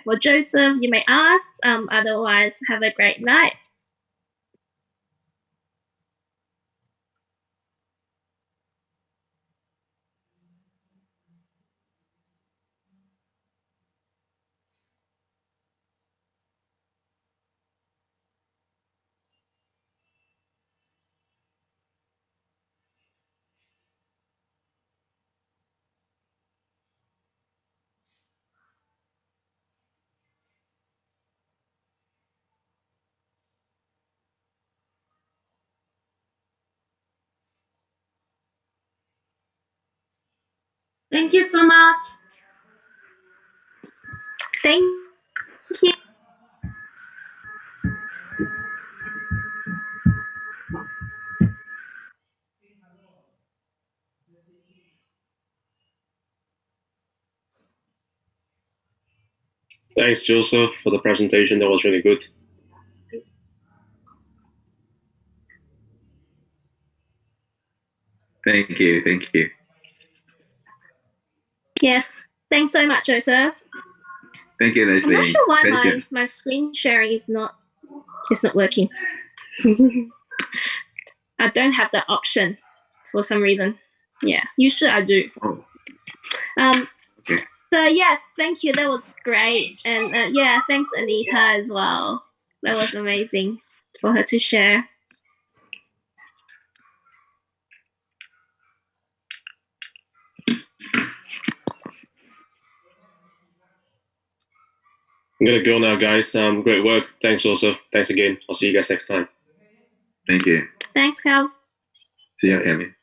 for Joseph, you may ask. Otherwise, have a great night. Thank you so much. Thank you. Thanks, Joseph, for the presentation. That was really good. Thank you. Thank you. Yes. Thanks so much, Joseph. Thank you, I'm Leslie. not sure why Pleasure. my screen sharing is not working. I don't have that option for some reason. Yeah, usually I do. Oh, Okay. So yes, thank you. That was great, and yeah, thanks Anita as well. That was amazing for her to share. I'm gonna go now, guys. Great work. Thanks, Joseph. Thanks again. I'll see you guys next time. thank you. Thanks, Cal. See you, Kevin.